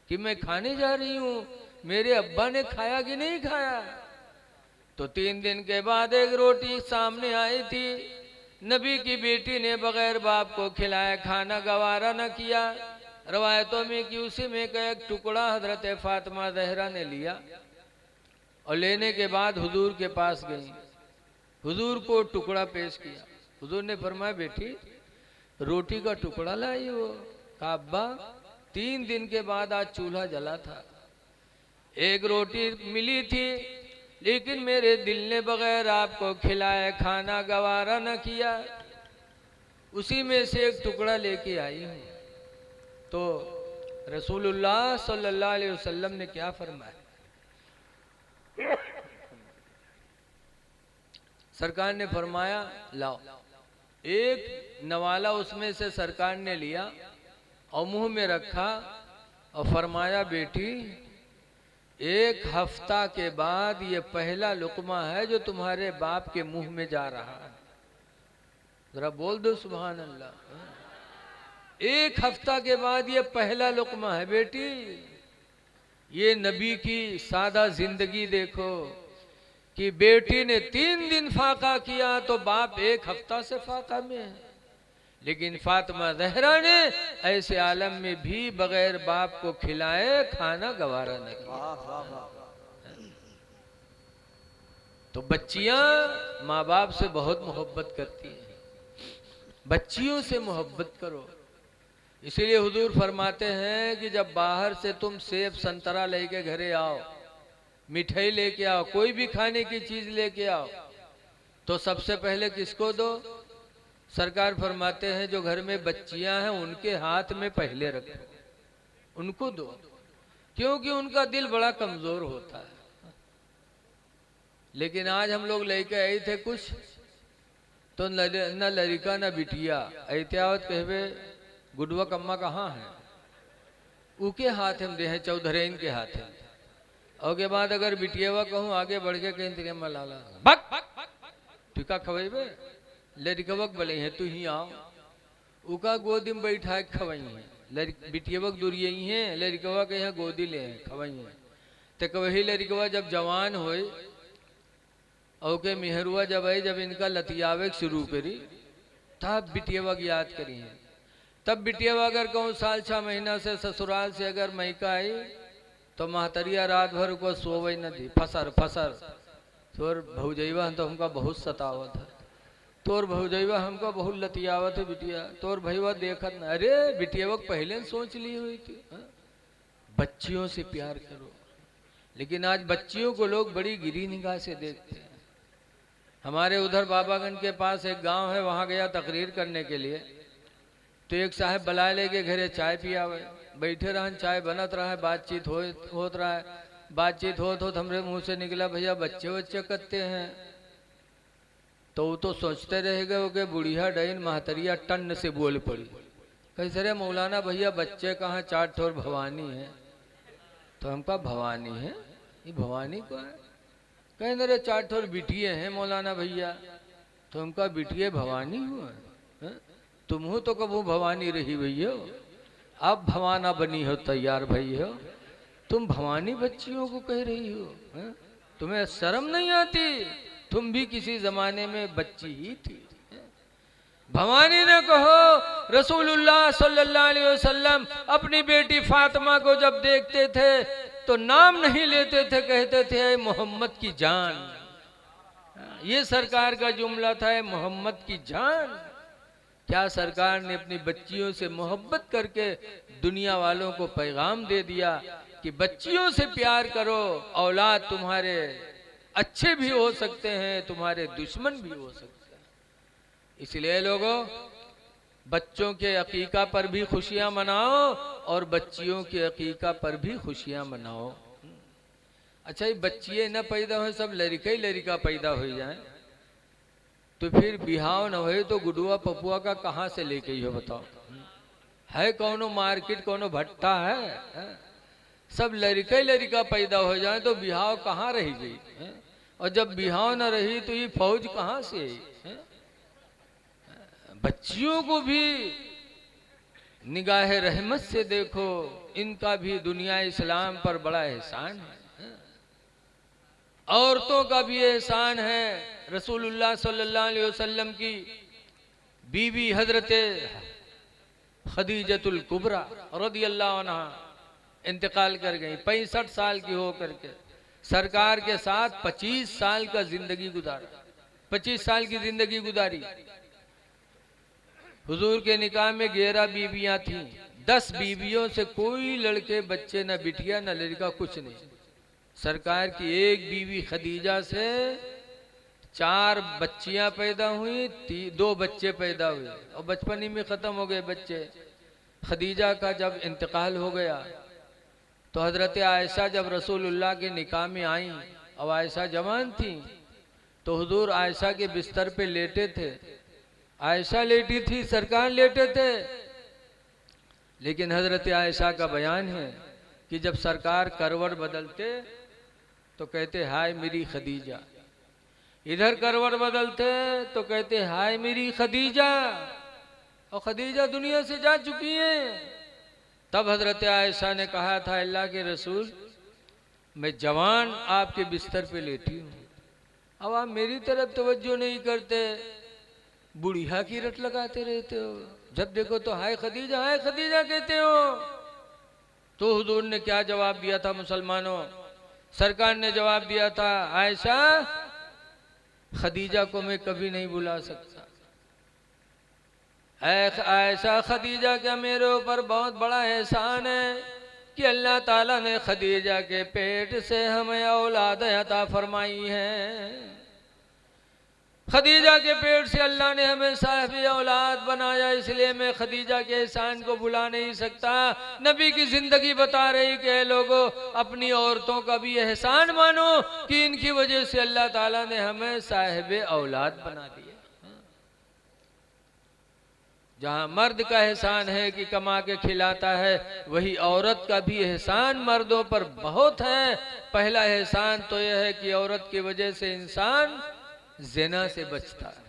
कि मैं खाने जा रही हूँ, मेरे अब्बा ने खाया कि नहीं खाया। तो 3 दिन के बाद एक रोटी सामने आई थी। नबी की बेटी ने बगैर बाप को खिलाया खाना गवारा न किया। रवायतों में कि उसी में का एक टुकड़ा हजरत फातिमा जहरा ने लिया और लेने के बाद हुजूर के पास गई, हुजूर को टुकड़ा पेश किया। हुजूर ने फरमाया बेटी रोटी का टुकड़ा लाई हो। कहा अब्बा 3 दिन के बाद आज चूल्हा जला था, एक रोटी मिली थी, लेकिन मेरे दिल ने बगैर आपको खिलाए खाना गवारा न किया, उसी में से एक टुकड़ा लेके आई हूँ। तो रसूलुल्लाह सल्लल्लाहु अलैहि वसल्लम ने क्या फरमाया? सरकार ने फरमाया लाओ। एक नवाला उसमें से सरकार ने लिया और मुंह में रखा और फरमाया बेटी 1 हफ्ता के बाद ये पहला लुकमा है जो तुम्हारे बाप के मुंह में जा रहा है। जरा बोल दो सुभान अल्लाह। 1 हफ्ता के बाद ये पहला लुकमा है बेटी। ये नबी की सादा जिंदगी देखो कि बेटी ने 3 दिन फाका किया तो बाप 1 हफ्ता से फाका में है, लेकिन फातिमा ज़हरा ने ऐसे आलम में भी बगैर बाप को खिलाए खाना गवारा न किया। तो बच्चियां माँ बाप से बहुत मोहब्बत करती हैं, बच्चियों से मोहब्बत करो। इसीलिए हुजूर फरमाते हैं कि जब बाहर से तुम सेब संतरा लेके घरे आओ, मिठाई लेके आओ, कोई भी खाने की चीज लेके आओ, तो सबसे पहले किसको दो? सरकार फरमाते हैं जो घर में बच्चियां हैं उनके हाथ में पहले रखो, उनको दो, क्योंकि उनका दिल बड़ा कमजोर होता है। लेकिन आज हम लोग लेके आए थे कुछ, तो न लड़का न बिटिया, एहतियात कहवे गुडवा कम्मा कहाँ है, उके हाथ हम दे हैं, चौधरेन के हाथ है। और के बाद अगर बिटियावा कहूँ आगे बढ़ के कहीं तेरे मलाला बक टिका खवेबे लड़कवक बोले हैं तू ही आओ, उका गोदी में बैठा खवई है, बिटियावक दूरी ही है, लड़कवा के यहाँ गोदी ले खवई है। तो वही लड़कवा जब जवान होए और के मेहरुआ जब आई, जब इनका लतियावे शुरू करी तब बिटियावक याद करी है। तब बिटियावा अगर कहूँ साल 6 महीना से ससुराल से अगर मैका आई तो महतरिया रात भर को सोवे न दी, फसर फसर तोर भौजैवा तो हमका बहुत सतावत है, तोर भौजैवा हमका बहुत लतियावत है बिटिया, तोर भैया देखत न। अरे बिटियावा पहले सोच ली हुई थी। बच्चियों से प्यार करो, लेकिन आज बच्चियों को लोग बड़ी गिरी निगाह से देखते हैं। हमारे उधर बाबागंज के पास एक गांव है, वहां गया तकरीर करने के लिए, तो एक साहब बुला लेके घरे चाय पियावे, बैठे रहन, चाय बनत रहा है, बातचीत होत रहा है, बातचीत होत हमरे मुंह से निकला भैया बच्चे बच्चे करते हैं। तो वो तो सोचते रह गए कि बुढ़िया डैन महतरिया टन से बोल पड़ी, कैसे रे मौलाना भैया बच्चे कहाँ, 4 ठोर भवानी है। तो हम कहा भवानी है, ये भवानी को है? कहें रे 4 ठोर बिटिये हैं मौलाना भैया। तो हम कहा बिटिये भवानी हुआ, तुम हो तो कबू भवानी रही भैया, अब भवाना बनी हो तैयार भई हो, तुम भवानी बच्चियों को कह रही हो, तुम्हें शर्म नहीं आती? तुम भी किसी जमाने में बच्ची ही थी। भवानी ने कहो रसूलुल्लाह सल्लल्लाहु अलैहि वसल्लम अपनी बेटी फातिमा को जब देखते थे तो नाम नहीं लेते थे, कहते थे मोहम्मद की जान। ये सरकार का जुमला था, मोहम्मद की जान। क्या सरकार ने अपनी बच्चियों से मोहब्बत करके दुनिया वालों को पैगाम दे दिया कि बच्चियों से प्यार करो, औलाद तुम्हारे अच्छे भी हो सकते हैं, तुम्हारे दुश्मन भी हो सकते हैं। इसलिए लोगों बच्चों के अकीका पर भी खुशियां मनाओ और बच्चियों के अकीका पर भी खुशियां मनाओ। अच्छा ये बच्चियां न पैदा हो, सब लड़का ही लड़का पैदा हो जाए तो फिर बिहाव न हो तो गुडुआ पपुआ का कहाँ से लेके ही हो बताओ? है कौनो मार्केट, कौनो भट्टा है? सब लड़का ही लड़का पैदा हो जाए तो बिहाव कहाँ रह गई? और जब बिहाव न रही तो ये फौज कहाँ से आई? बच्चियों को भी निगाह रहमत से देखो, इनका भी दुनिया इस्लाम पर बड़ा एहसान है। औरतों का भी एहसान है। रसूलुल्लाह सल्लल्लाहु अलैहि वसल्लम की बीवी हजरत खदीजतुल कुबरा रदियल्लाहु अन्हा इंतकाल कर गई 65 साल की हो करके। सरकार के साथ 25 साल का जिंदगी गुजारा, 25 साल की जिंदगी गुजारी। हुजूर के निकाह में 11 बीवियां थीं। 10 बीवियों से कोई लड़के बच्चे न बिटिया न लड़का कुछ नहीं। सरकार की एक बीवी खदीजा से 4 बच्चियां पैदा हुई, 2 बच्चे पैदा हुए और बचपन ही में खत्म हो गए बच्चे। खदीजा का जब इंतकाल हो गया तो हजरत आयशा जब रसूलुल्लाह के निकाह में आई, अब आयशा जवान थी, तो हुजूर आयशा के बिस्तर पे लेटे थे। आयशा लेटी थी, सरकार लेटे थे। लेकिन हजरत आयशा का बयान है कि जब सरकार करवट बदलते तो कहते हाय मेरी खदीजा, इधर करवट बदलते तो कहते हाय मेरी खदीजा, और खदीजा दुनिया से जा चुकी हैं। तब हजरत आयशा ने कहा था अल्लाह के रसूल, मैं जवान आपके बिस्तर पे लेटी हूँ, अब आप मेरी तरफ तवज्जो नहीं करते, बुढ़िया की रट लगाते रहते हो, जब देखो तो हाय खदीजा कहते हो। तो हुजूर ने क्या जवाब दिया था मुसलमानों? सरकार ने जवाब दिया था, आयशा खदीजा को मैं कभी नहीं भुला सकता। आयशा खदीजा का मेरे ऊपर बहुत बड़ा एहसान है कि अल्लाह ताला ने खदीजा के पेट से हमें औलाद अता फरमाई है। खदीजा के पेट से अल्लाह ने हमें साहिब औलाद बनाया, इसलिए मैं खदीजा के एहसान को भुला नहीं सकता। नबी की जिंदगी बता रही कि लोगों अपनी औरतों का भी एहसान मानो कि इनकी वजह से अल्लाह ताला ने हमें साहिब औलाद बना दिया। जहां मर्द का एहसान है कि कमा के खिलाता है, वही औरत का भी एहसान मर्दों पर बहुत है। पहला एहसान तो यह है कि औरत की वजह से इंसान ज़िना से बचता है।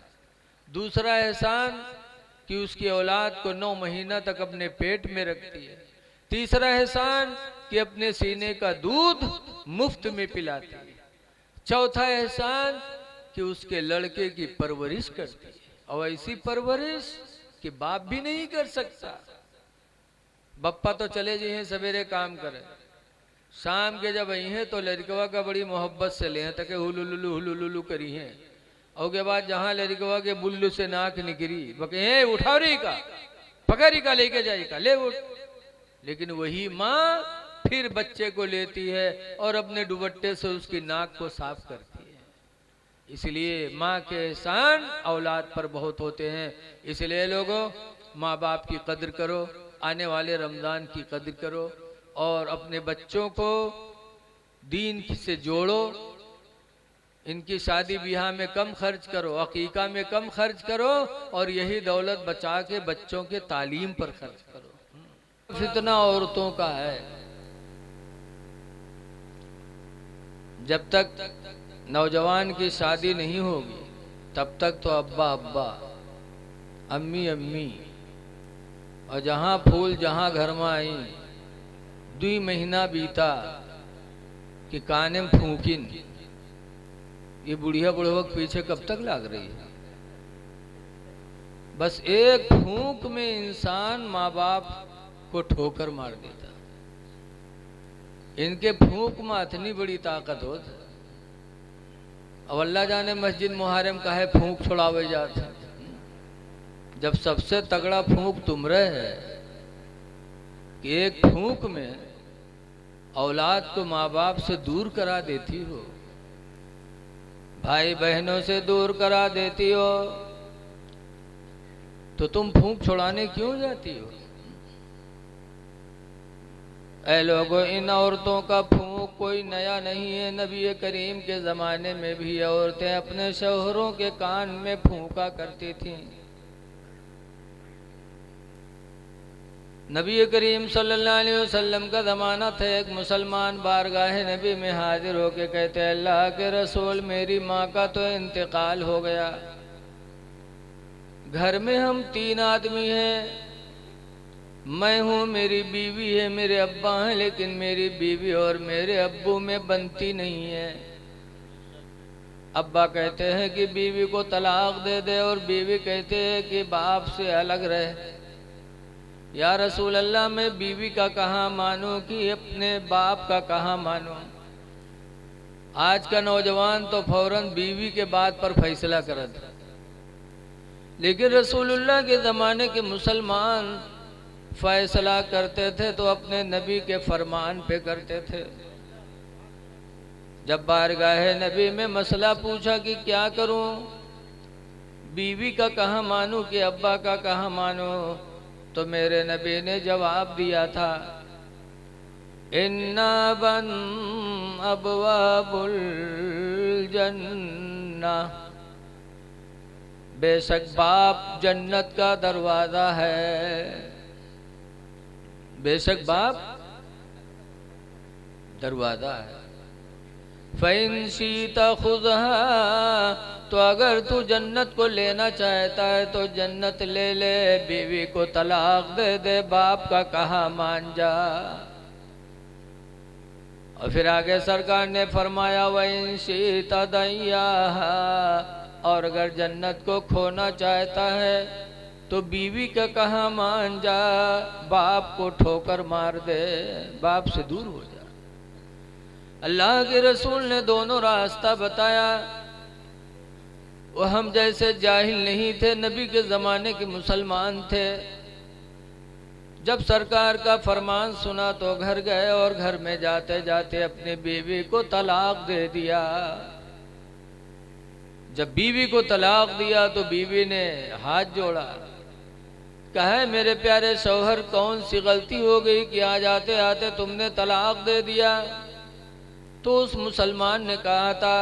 दूसरा एहसान कि उसकी औलाद को 9 महीना तक अपने पेट में रखती है। तीसरा एहसान कि अपने सीने का दूध मुफ्त में पिलाती है। चौथा एहसान कि उसके लड़के की परवरिश करती है, और ऐसी परवरिश कि बाप भी नहीं कर सकता। बप्पा तो चले जी हैं सवेरे काम करें, शाम के जब आई हैं तो लड़कवा का बड़ी मोहब्बत से ले तक हुलुलुलु करी हैं, और के बाद जहां लड़कवा के बुल्लू से नाक निकरी बके उठा रही का पकड़ी का लेके जाई का ले उठ। लेकिन वही माँ फिर बच्चे को लेती है और अपने दुपट्टे से उसकी नाक को साफ करती है। इसलिए माँ के एहसान औलाद पर बहुत होते हैं। इसलिए लोगों माँ बाप की कद्र करो, आने वाले रमज़ान की कद्र करो और अपने बच्चों को दीन से जोड़ो। इनकी शादी ब्याह में कम खर्च करो, अकीका में कम खर्च करो, और यही दौलत बचा के बच्चों के तालीम पर खर्च करो। फितना औरतों का है, जब तक नौजवान की शादी नहीं होगी तब तक तो अब्बा अब्बा, अम्मी अम्मी, और जहाँ फूल जहाँ घर में आई 2 महीना बीता कि काने में फूकिन, ये बुढ़िया बुढ़वक पीछे कब तक लाग रही है। बस एक फूंक में इंसान माँ बाप को ठोकर मार देता। इनके फूंक में इतनी बड़ी ताकत हो। अब अल्लाह जाने मस्जिद मुहर्रम का है फूंक छुड़ावे जाते, जब सबसे तगड़ा फूंक तुमरे है कि एक फूंक में औलाद को माँ बाप से दूर करा देती हो, भाई बहनों से दूर करा देती हो, तो तुम फूंक छुड़ाने क्यों जाती हो? ऐ लोगों, इन औरतों का फूंक कोई नया नहीं है। नबी करीम के ज़माने में भी औरतें अपने शौहरों के कान में फूंका करती थीं। नबी करीम सल्लल्लाहु अलैहि वसल्लम का ज़माना था, एक मुसलमान बारगाह नबी में हाजिर होके कहते अल्लाह के रसूल, मेरी माँ का तो इंतकाल हो गया, घर में हम 3 आदमी हैं, मैं हूँ, मेरी बीवी है, मेरे अब्बा हैं, लेकिन मेरी बीवी और मेरे अब्बू में बनती नहीं है। अब्बा कहते हैं कि बीवी को तलाक दे दे, और बीवी कहते हैं कि बाप से अलग रहे। या रसूल अल्लाह, मैं बीवी का कहाँ मानूं कि अपने बाप का कहाँ मानूं? आज का नौजवान तो फौरन बीवी के बात पर फैसला करता, लेकिन रसूलुल्लाह के ज़माने के मुसलमान फैसला करते थे तो अपने नबी के फरमान पे करते थे। जब बारगाहे नबी में मसला पूछा कि क्या करूं, बीवी का कहाँ मानूं कि अब्बा का कहाँ मानूं, तो मेरे नबी ने जवाब दिया था, इन्ना बन अबवाबुल जन्ना, बेशक बाप जन्नत का दरवाजा है, बेशक बाप दरवाजा है। फ़इन शीता खुज़हा, तो अगर तू जन्नत को लेना चाहता है तो जन्नत ले ले, बीवी को तलाक दे दे, बाप का कहा मान जा। और फिर आगे सरकार ने फरमाया वइन शीता दैया, और अगर जन्नत को खोना चाहता है तो बीवी का कहा मान जा, बाप को ठोकर मार दे, बाप से दूर हो जा। अल्लाह के रसूल ने दोनों रास्ता बताया। वो हम जैसे जाहिल नहीं थे, नबी के ज़माने के मुसलमान थे। जब सरकार का फरमान सुना तो घर गए और घर में जाते जाते अपनी बीवी को तलाक दे दिया। जब बीवी को तलाक दिया तो बीवी ने हाथ जोड़ा, कहा मेरे प्यारे शौहर कौन सी गलती हो गई कि आज आते आते तुमने तलाक दे दिया। तो उस मुसलमान ने कहा था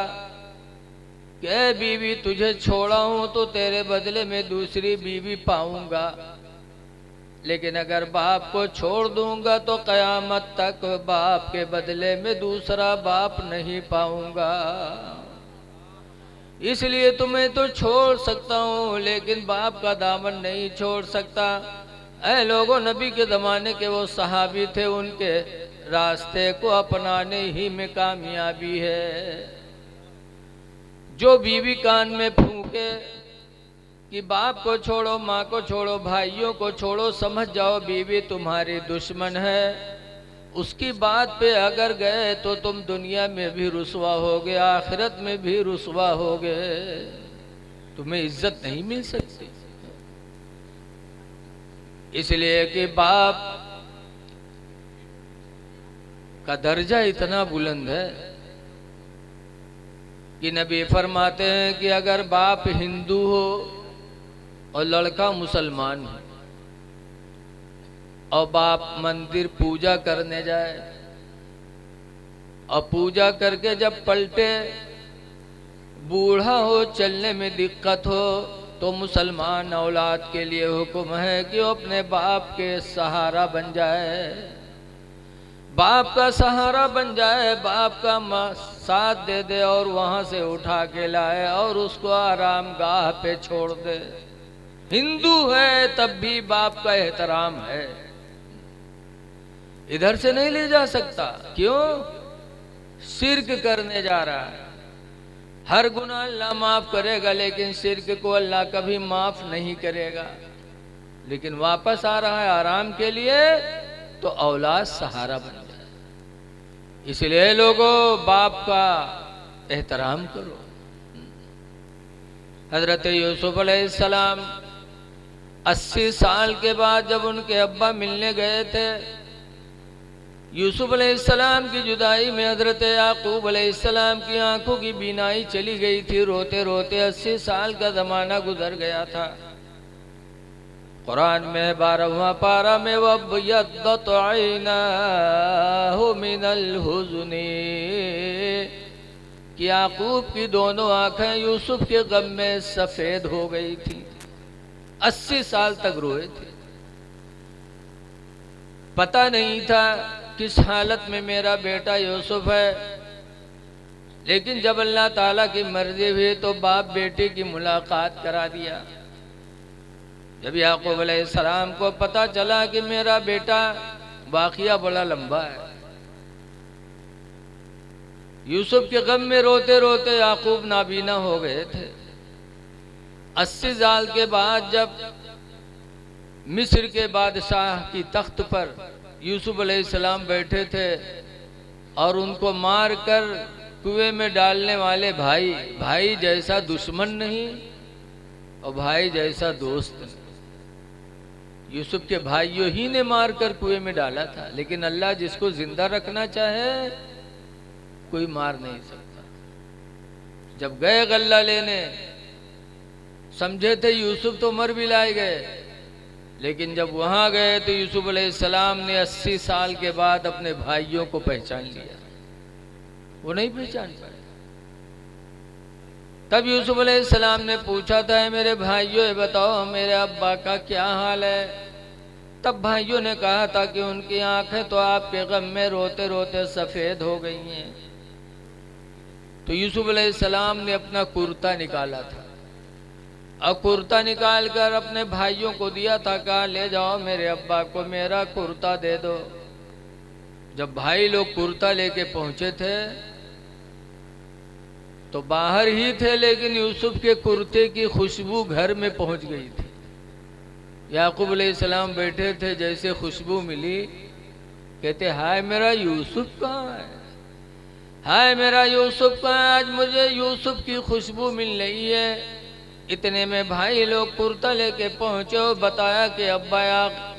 कि बीवी तुझे छोड़ा हूं तो तेरे बदले में दूसरी बीवी पाऊंगा, लेकिन अगर बाप को छोड़ दूंगा तो कयामत तक बाप के बदले में दूसरा बाप नहीं पाऊंगा। इसलिए तुम्हें तो छोड़ सकता हूँ लेकिन बाप का दामन नहीं छोड़ सकता। ऐ लोगों, नबी के ज़माने के वो सहाबी थे, उनके रास्ते को अपनाने ही में कामयाबी है। जो बीवी कान में फूंके कि बाप को छोड़ो, माँ को छोड़ो, भाइयों को छोड़ो, समझ जाओ बीवी तुम्हारी दुश्मन है। उसकी बात पे अगर गए तो तुम दुनिया में भी रुसवा होगे, आखिरत में भी रुसवा होगे, तुम्हें इज्जत नहीं मिल सकती। इसलिए कि बाप का दर्जा इतना बुलंद है कि नबी फरमाते हैं कि अगर बाप हिंदू हो और लड़का मुसलमान हो और बाप मंदिर पूजा करने जाए और पूजा करके जब पलटे, बूढ़ा हो, चलने में दिक्कत हो, तो मुसलमान औलाद के लिए हुक्म है कि वो अपने बाप के सहारा बन जाए, बाप का सहारा बन जाए, बाप का साथ दे दे और वहां से उठा के लाए और उसको आराम गाह पे छोड़ दे। हिंदू है तब भी बाप का एहतराम है, इधर से नहीं ले जा सकता। क्यों? शिर्क करने जा रहा है। हर गुनाह अल्लाह माफ करेगा लेकिन शिर्क को अल्लाह कभी माफ नहीं करेगा। लेकिन वापस आ रहा है आराम के लिए तो औलाद सहारा बन जाए। इसलिए लोगों, बाप का एहतराम करो। हजरत यूसुफ अलैहिस्सलाम 80 साल के बाद जब उनके अब्बा मिलने गए थे, यूसुफ अलैहिस्सलाम की जुदाई में हजरत याकूब अलैहिस्सलाम की आंखों की बीनाई चली गई थी। रोते रोते 80 साल का जमाना गुजर गया था। कुरान में 12वां पारा में वब्यद्दत ऐनाहु मिनल हुज़्नि, कि याकूब की दोनों आंखें यूसुफ के गम में सफेद हो गई थी। 80 साल तक रोए थे। पता नहीं था किस हालत में मेरा बेटा यूसुफ है, लेकिन जब अल्लाह ताला की मर्जी हुई तो बाप बेटे की मुलाकात करा दिया। जब याकूब अलैहिस्सलाम को पता चला कि मेरा बेटा, वाक़िया बड़ा लंबा है। यूसुफ के गम में रोते रोते याकूब नाबीना हो गए थे। 80 साल के बाद जब मिस्र के बादशाह की तख्त पर यूसुफ अलैहिस्सलाम बैठे थे और उनको मार कर कुएं में डालने वाले भाई जैसा दुश्मन नहीं, और भाई जैसा दोस्त यूसुफ के भाइयों ही ने मारकर कुएं में डाला था, लेकिन अल्लाह जिसको जिंदा रखना चाहे कोई मार नहीं सकता। जब गए गल्ला लेने, समझे थे यूसुफ तो मर भी लाए गए, लेकिन जब वहां गए तो यूसुफ अलैहिस्सलाम ने 80 साल के बाद अपने भाइयों को पहचान लिया। वो नहीं पहचान पाए। तब यूसुफ अलैहिस्सलाम ने पूछा था, मेरे भाइयों ये बताओ मेरे अब्बा का क्या हाल है। तब भाइयों ने कहा था कि उनकी आंखें तो आपके गम में रोते रोते सफेद हो गई हैं। तो यूसुफ अलैहिस्सलाम ने अपना कुर्ता निकाला था और कुर्ता निकाल कर अपने भाइयों को दिया था, कहा ले जाओ मेरे अब्बा को मेरा कुर्ता दे दो। जब भाई लोग कुर्ता लेके पहुंचे थे तो बाहर ही थे, लेकिन यूसुफ के कुर्ते की खुशबू घर में पहुंच गई थी। याकूब अलैहिस्सलाम बैठे थे, जैसे खुशबू मिली कहते हाय मेरा यूसुफ कहाँ है, हाय मेरा यूसुफ कहाँ है, आज मुझे यूसुफ की खुशबू मिल रही है। इतने में भाई लोग कुर्ता लेके पहुंचे और बताया कि अब्बा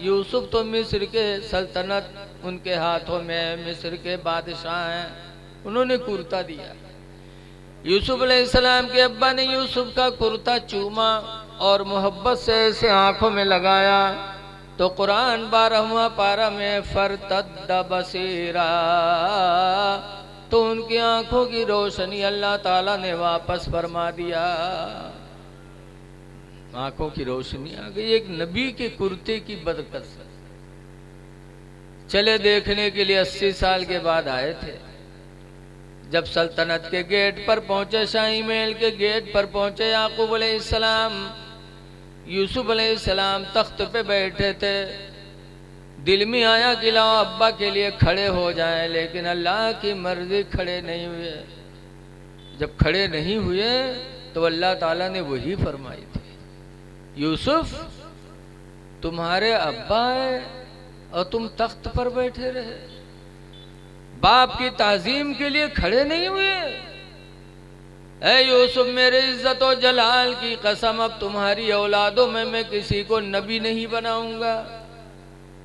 यूसुफ तो मिस्र के सल्तनत उनके हाथों में, मिस्र के बादशाह हैं, उन्होंने कुर्ता दिया। यूसुफ अलैहिस्सलाम के अब्बा ने यूसुफ का कुर्ता चूमा और मोहब्बत से ऐसे आंखों में लगाया तो कुरान 12वां पारा में फरतद्द बसीरा, तो उनकी आंखों की रोशनी अल्लाह ताला ने वापस फरमा दिया। आंखों की रोशनी आ गई। एक नबी के कुर्ते की बरकत से चले देखने के लिए 80 साल के बाद आए थे। जब सल्तनत के गेट पर पहुंचे, शाही महल के गेट पर पहुंचे, याकूब अलैहिस्सलाम, यूसुफ अलैहिस्सलाम तख्त पे बैठे थे। दिल में आया कि लाओ अब्बा के लिए खड़े हो जाएं, लेकिन अल्लाह की मर्जी खड़े नहीं हुए। जब खड़े नहीं हुए तो अल्लाह ताला ने वही फरमाई थी, यूसुफ तुम्हारे अब्बा है और तुम तख्त पर बैठे रहे, बाप की ताजीम के लिए खड़े नहीं हुए। ऐ यूसुफ मेरे इज्जत और जलाल की कसम, अब तुम्हारी औलादों में मैं किसी को नबी नहीं बनाऊंगा।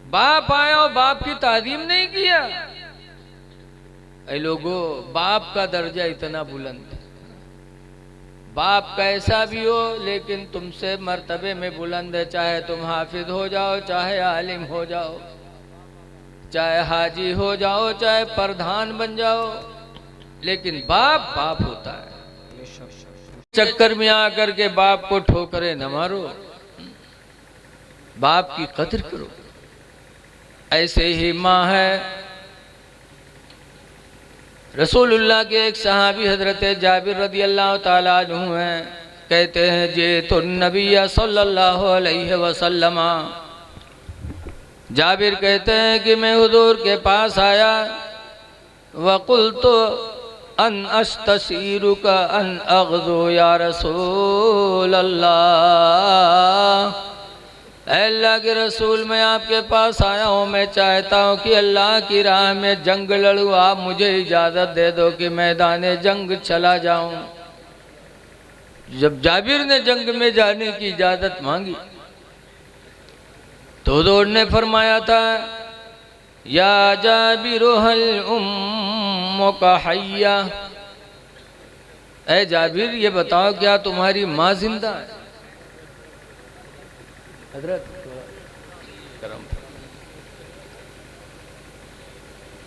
बाप आया और बाप की ताजीम नहीं किया। ऐ लोगों, बाप का दर्जा इतना बुलंद है, बाप कैसा भी हो लेकिन तुमसे मर्तबे में बुलंद है। चाहे तुम हाफिज हो जाओ, चाहे आलिम हो जाओ, चाहे हाजी हो जाओ, चाहे प्रधान बन जाओ, लेकिन बाप बाप होता है। चक्कर में आकर के बाप को ठोकरे न मारो, बाप की कदर करो। ऐसे ही माँ है। रसूलुल्लाह के एक सहाबी हजरत जाबिर रदी अल्लाह ताला अन्हु हैं, कहते हैं जे तो नबी सल्लल्लाहु अलैहि वसल्लम, जाबिर कहते हैं कि मैं हुजूर के पास आया, वक़ुल्तु अन अस्तसीरुका अन अग़ज़ु या रसूल अल्लाह, अल्लाह के रसूल मैं आपके पास आया हूँ, मैं चाहता हूँ कि अल्लाह की राह में जंग लड़ूँ, आप मुझे इजाज़त दे दो कि मैदान जंग चला जाऊँ। जब जाबिर ने जंग में जाने की इजाज़त मांगी तो हुज़ूर ने फरमाया था, या जाबिर हल उम्मुका हय्या, ऐ जाबिर ये बताओ क्या तुम्हारी माँ जिंदा है। हजरत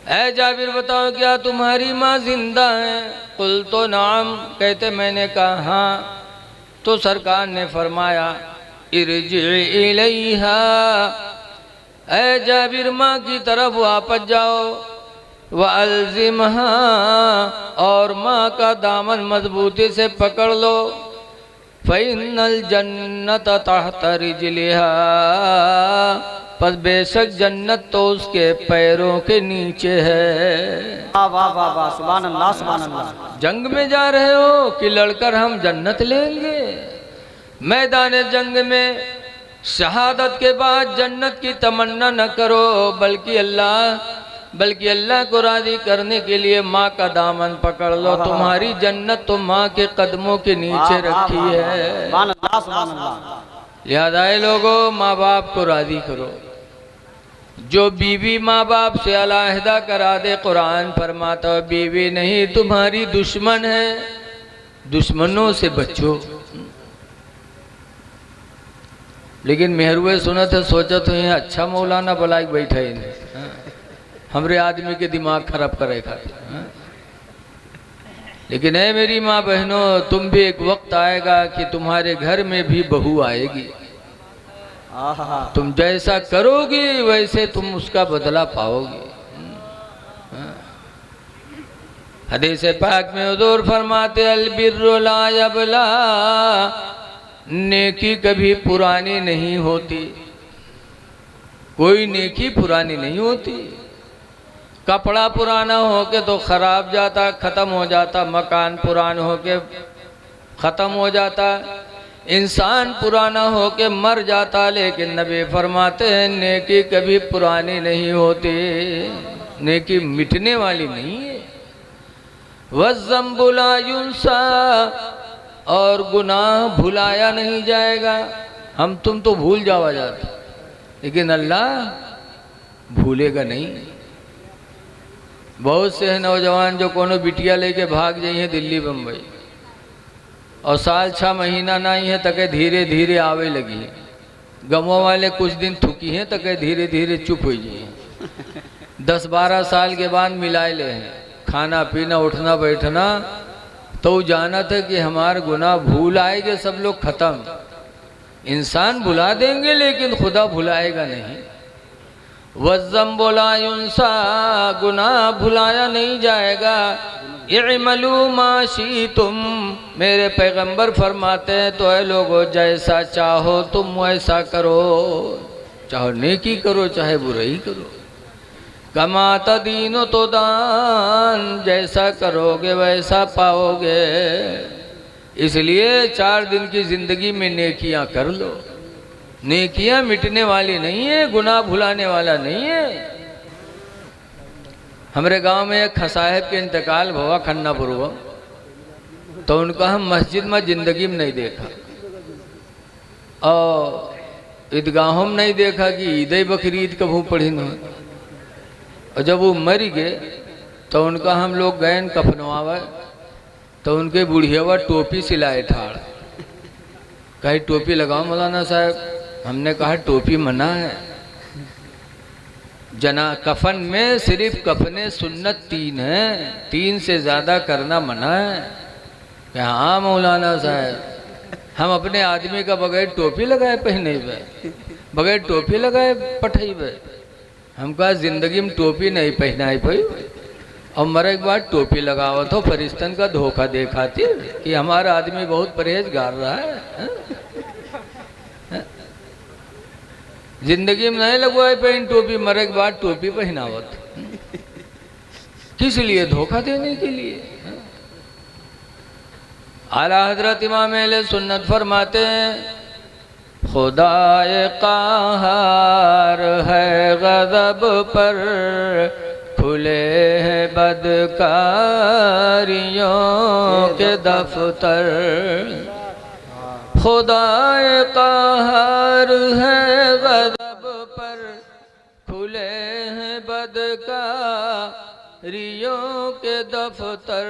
ऐ जाबिर बताओ क्या तुम्हारी माँ जिंदा है। कुल तो नाम, कहते मैंने कहा हाँ। तो सरकार ने फरमाया इरजी इलैहा, ऐ जाबिर माँ की तरफ वापस जाओ, व अलजिमहा, और माँ का दामन मजबूती से पकड़ लो, फ़इन्नल जन्नत तहत रिजलिहा, पर बेशक जन्नत तो उसके पैरों के नीचे है। वाह वाह वाह वाह, सुभान अल्लाह सुभान अल्लाह। जंग में जा रहे हो कि लड़कर हम जन्नत लेंगे। मैदान जंग में शहादत के बाद जन्नत की तमन्ना न करो, बल्कि अल्लाह बल्कि अल्लाह को राजी करने के लिए माँ का दामन पकड़ लो। तुम्हारी जन्नत तो माँ के कदमों के नीचे रखी है। सुभान अल्लाह, सुभान अल्लाह। लिहाजा लोगों, माँ बाप को राजी करो। जो बीवी माँ बाप से अलहदा करा दे, कुरान फरमाता है बीवी नहीं तुम्हारी दुश्मन है, दुश्मनों से बचो। लेकिन मेहरुए सुना था, सोचा तो ये अच्छा मौलाना बलाई बैठा ही नहीं, हमरे आदमी के दिमाग खराब करे खाते। लेकिन है मेरी माँ बहनों, तुम भी एक वक्त आएगा कि तुम्हारे घर में भी बहू आएगी। तुम जैसा करोगी वैसे तुम उसका बदला पाओगी। हदीस पाक में हुजूर फरमाते अल बिर्रु ला यबला, नेकी कभी पुरानी नहीं होती। कोई नेकी पुरानी नहीं होती। कपड़ा पुराना होके तो खराब जाता, खत्म हो जाता। मकान पुराना होके खत्म हो जाता। इंसान पुराना होके मर जाता। लेकिन नबी फरमाते हैं नेकी कभी पुरानी नहीं होती, नेकी मिटने वाली नहीं है। वज़्ज़म्बु ला युंसा, और गुनाह भुलाया नहीं जाएगा। हम तुम तो भूल जावा जाते, लेकिन अल्लाह भूलेगा नहीं। बहुत से हैं नौजवान जो कोनो बिटिया लेके भाग जाइए दिल्ली बम्बई, और साल 6 महीना ना ही है तक धीरे धीरे आवे लगी है। गमों वाले कुछ दिन थुकी हैं तक धीरे धीरे चुप हो जाइए। 10-12 साल के बाद मिलाए ले हैं, खाना पीना उठना बैठना। तो जाना था कि हमारे गुनाह भूल आएंगे सब लोग खत्म। इंसान भुला देंगे लेकिन खुदा भुलाएगा नहीं। वज़्ज़म्बु ला युंसा, गुनाह भुलाया नहीं जाएगा। इअमलू मा शीतुम, मेरे पैगंबर फरमाते हैं तो है लोगों जैसा चाहो तुम वैसा करो, चाहे नेकी करो चाहे बुराई करो। कमा तदीनो तो दान, जैसा करोगे वैसा पाओगे। इसलिए 4 दिन की जिंदगी में नेकियां कर लो। नेकियां मिटने वाली नहीं है, गुनाह भुलाने वाला नहीं है। हमारे गांव में एक खसाहिब के इंतकाल हुआ खन्ना पूर्व, तो उनका हम मस्जिद में जिंदगी में नहीं देखा, और ईदगाहों में नहीं देखा कि ईद बकरीद कभू पढ़ी न। और जब वो मर गए तो उनका हम लोग गए कफनवावे, तो उनके बुढ़ियावा टोपी सिलाए ठाड़, कहीं टोपी लगाओ मौलाना साहब। हमने कहा टोपी मना है, जना कफन में सिर्फ कफने सुन्नत 3 है, 3 से ज़्यादा करना मना है। कि हाँ मौलाना साहब, हम अपने आदमी का बगैर टोपी लगाए पहने हुए, बगैर टोपी लगाए पठाई हुए। हम कहा जिंदगी में टोपी नहीं पहनाई पाई, और मरे के बाद टोपी लगाओ तो फरिश्तन का धोखा देखाती कि हमारा आदमी बहुत परहेजगार रहा है। जिंदगी में नहीं लगवाए पहन टोपी, मरे के बाद टोपी पहनावत, किस लिए? धोखा देने के लिए। आला हजरत इमाम अहले सुन्नत फरमाते हैं खुदाए क़हार है गज़ब पर, खुले हैं बदकारियों के दफ्तर। खुदाए क़हार है गज़ब पर, खुले हैं बदकारियों के दफ्तर।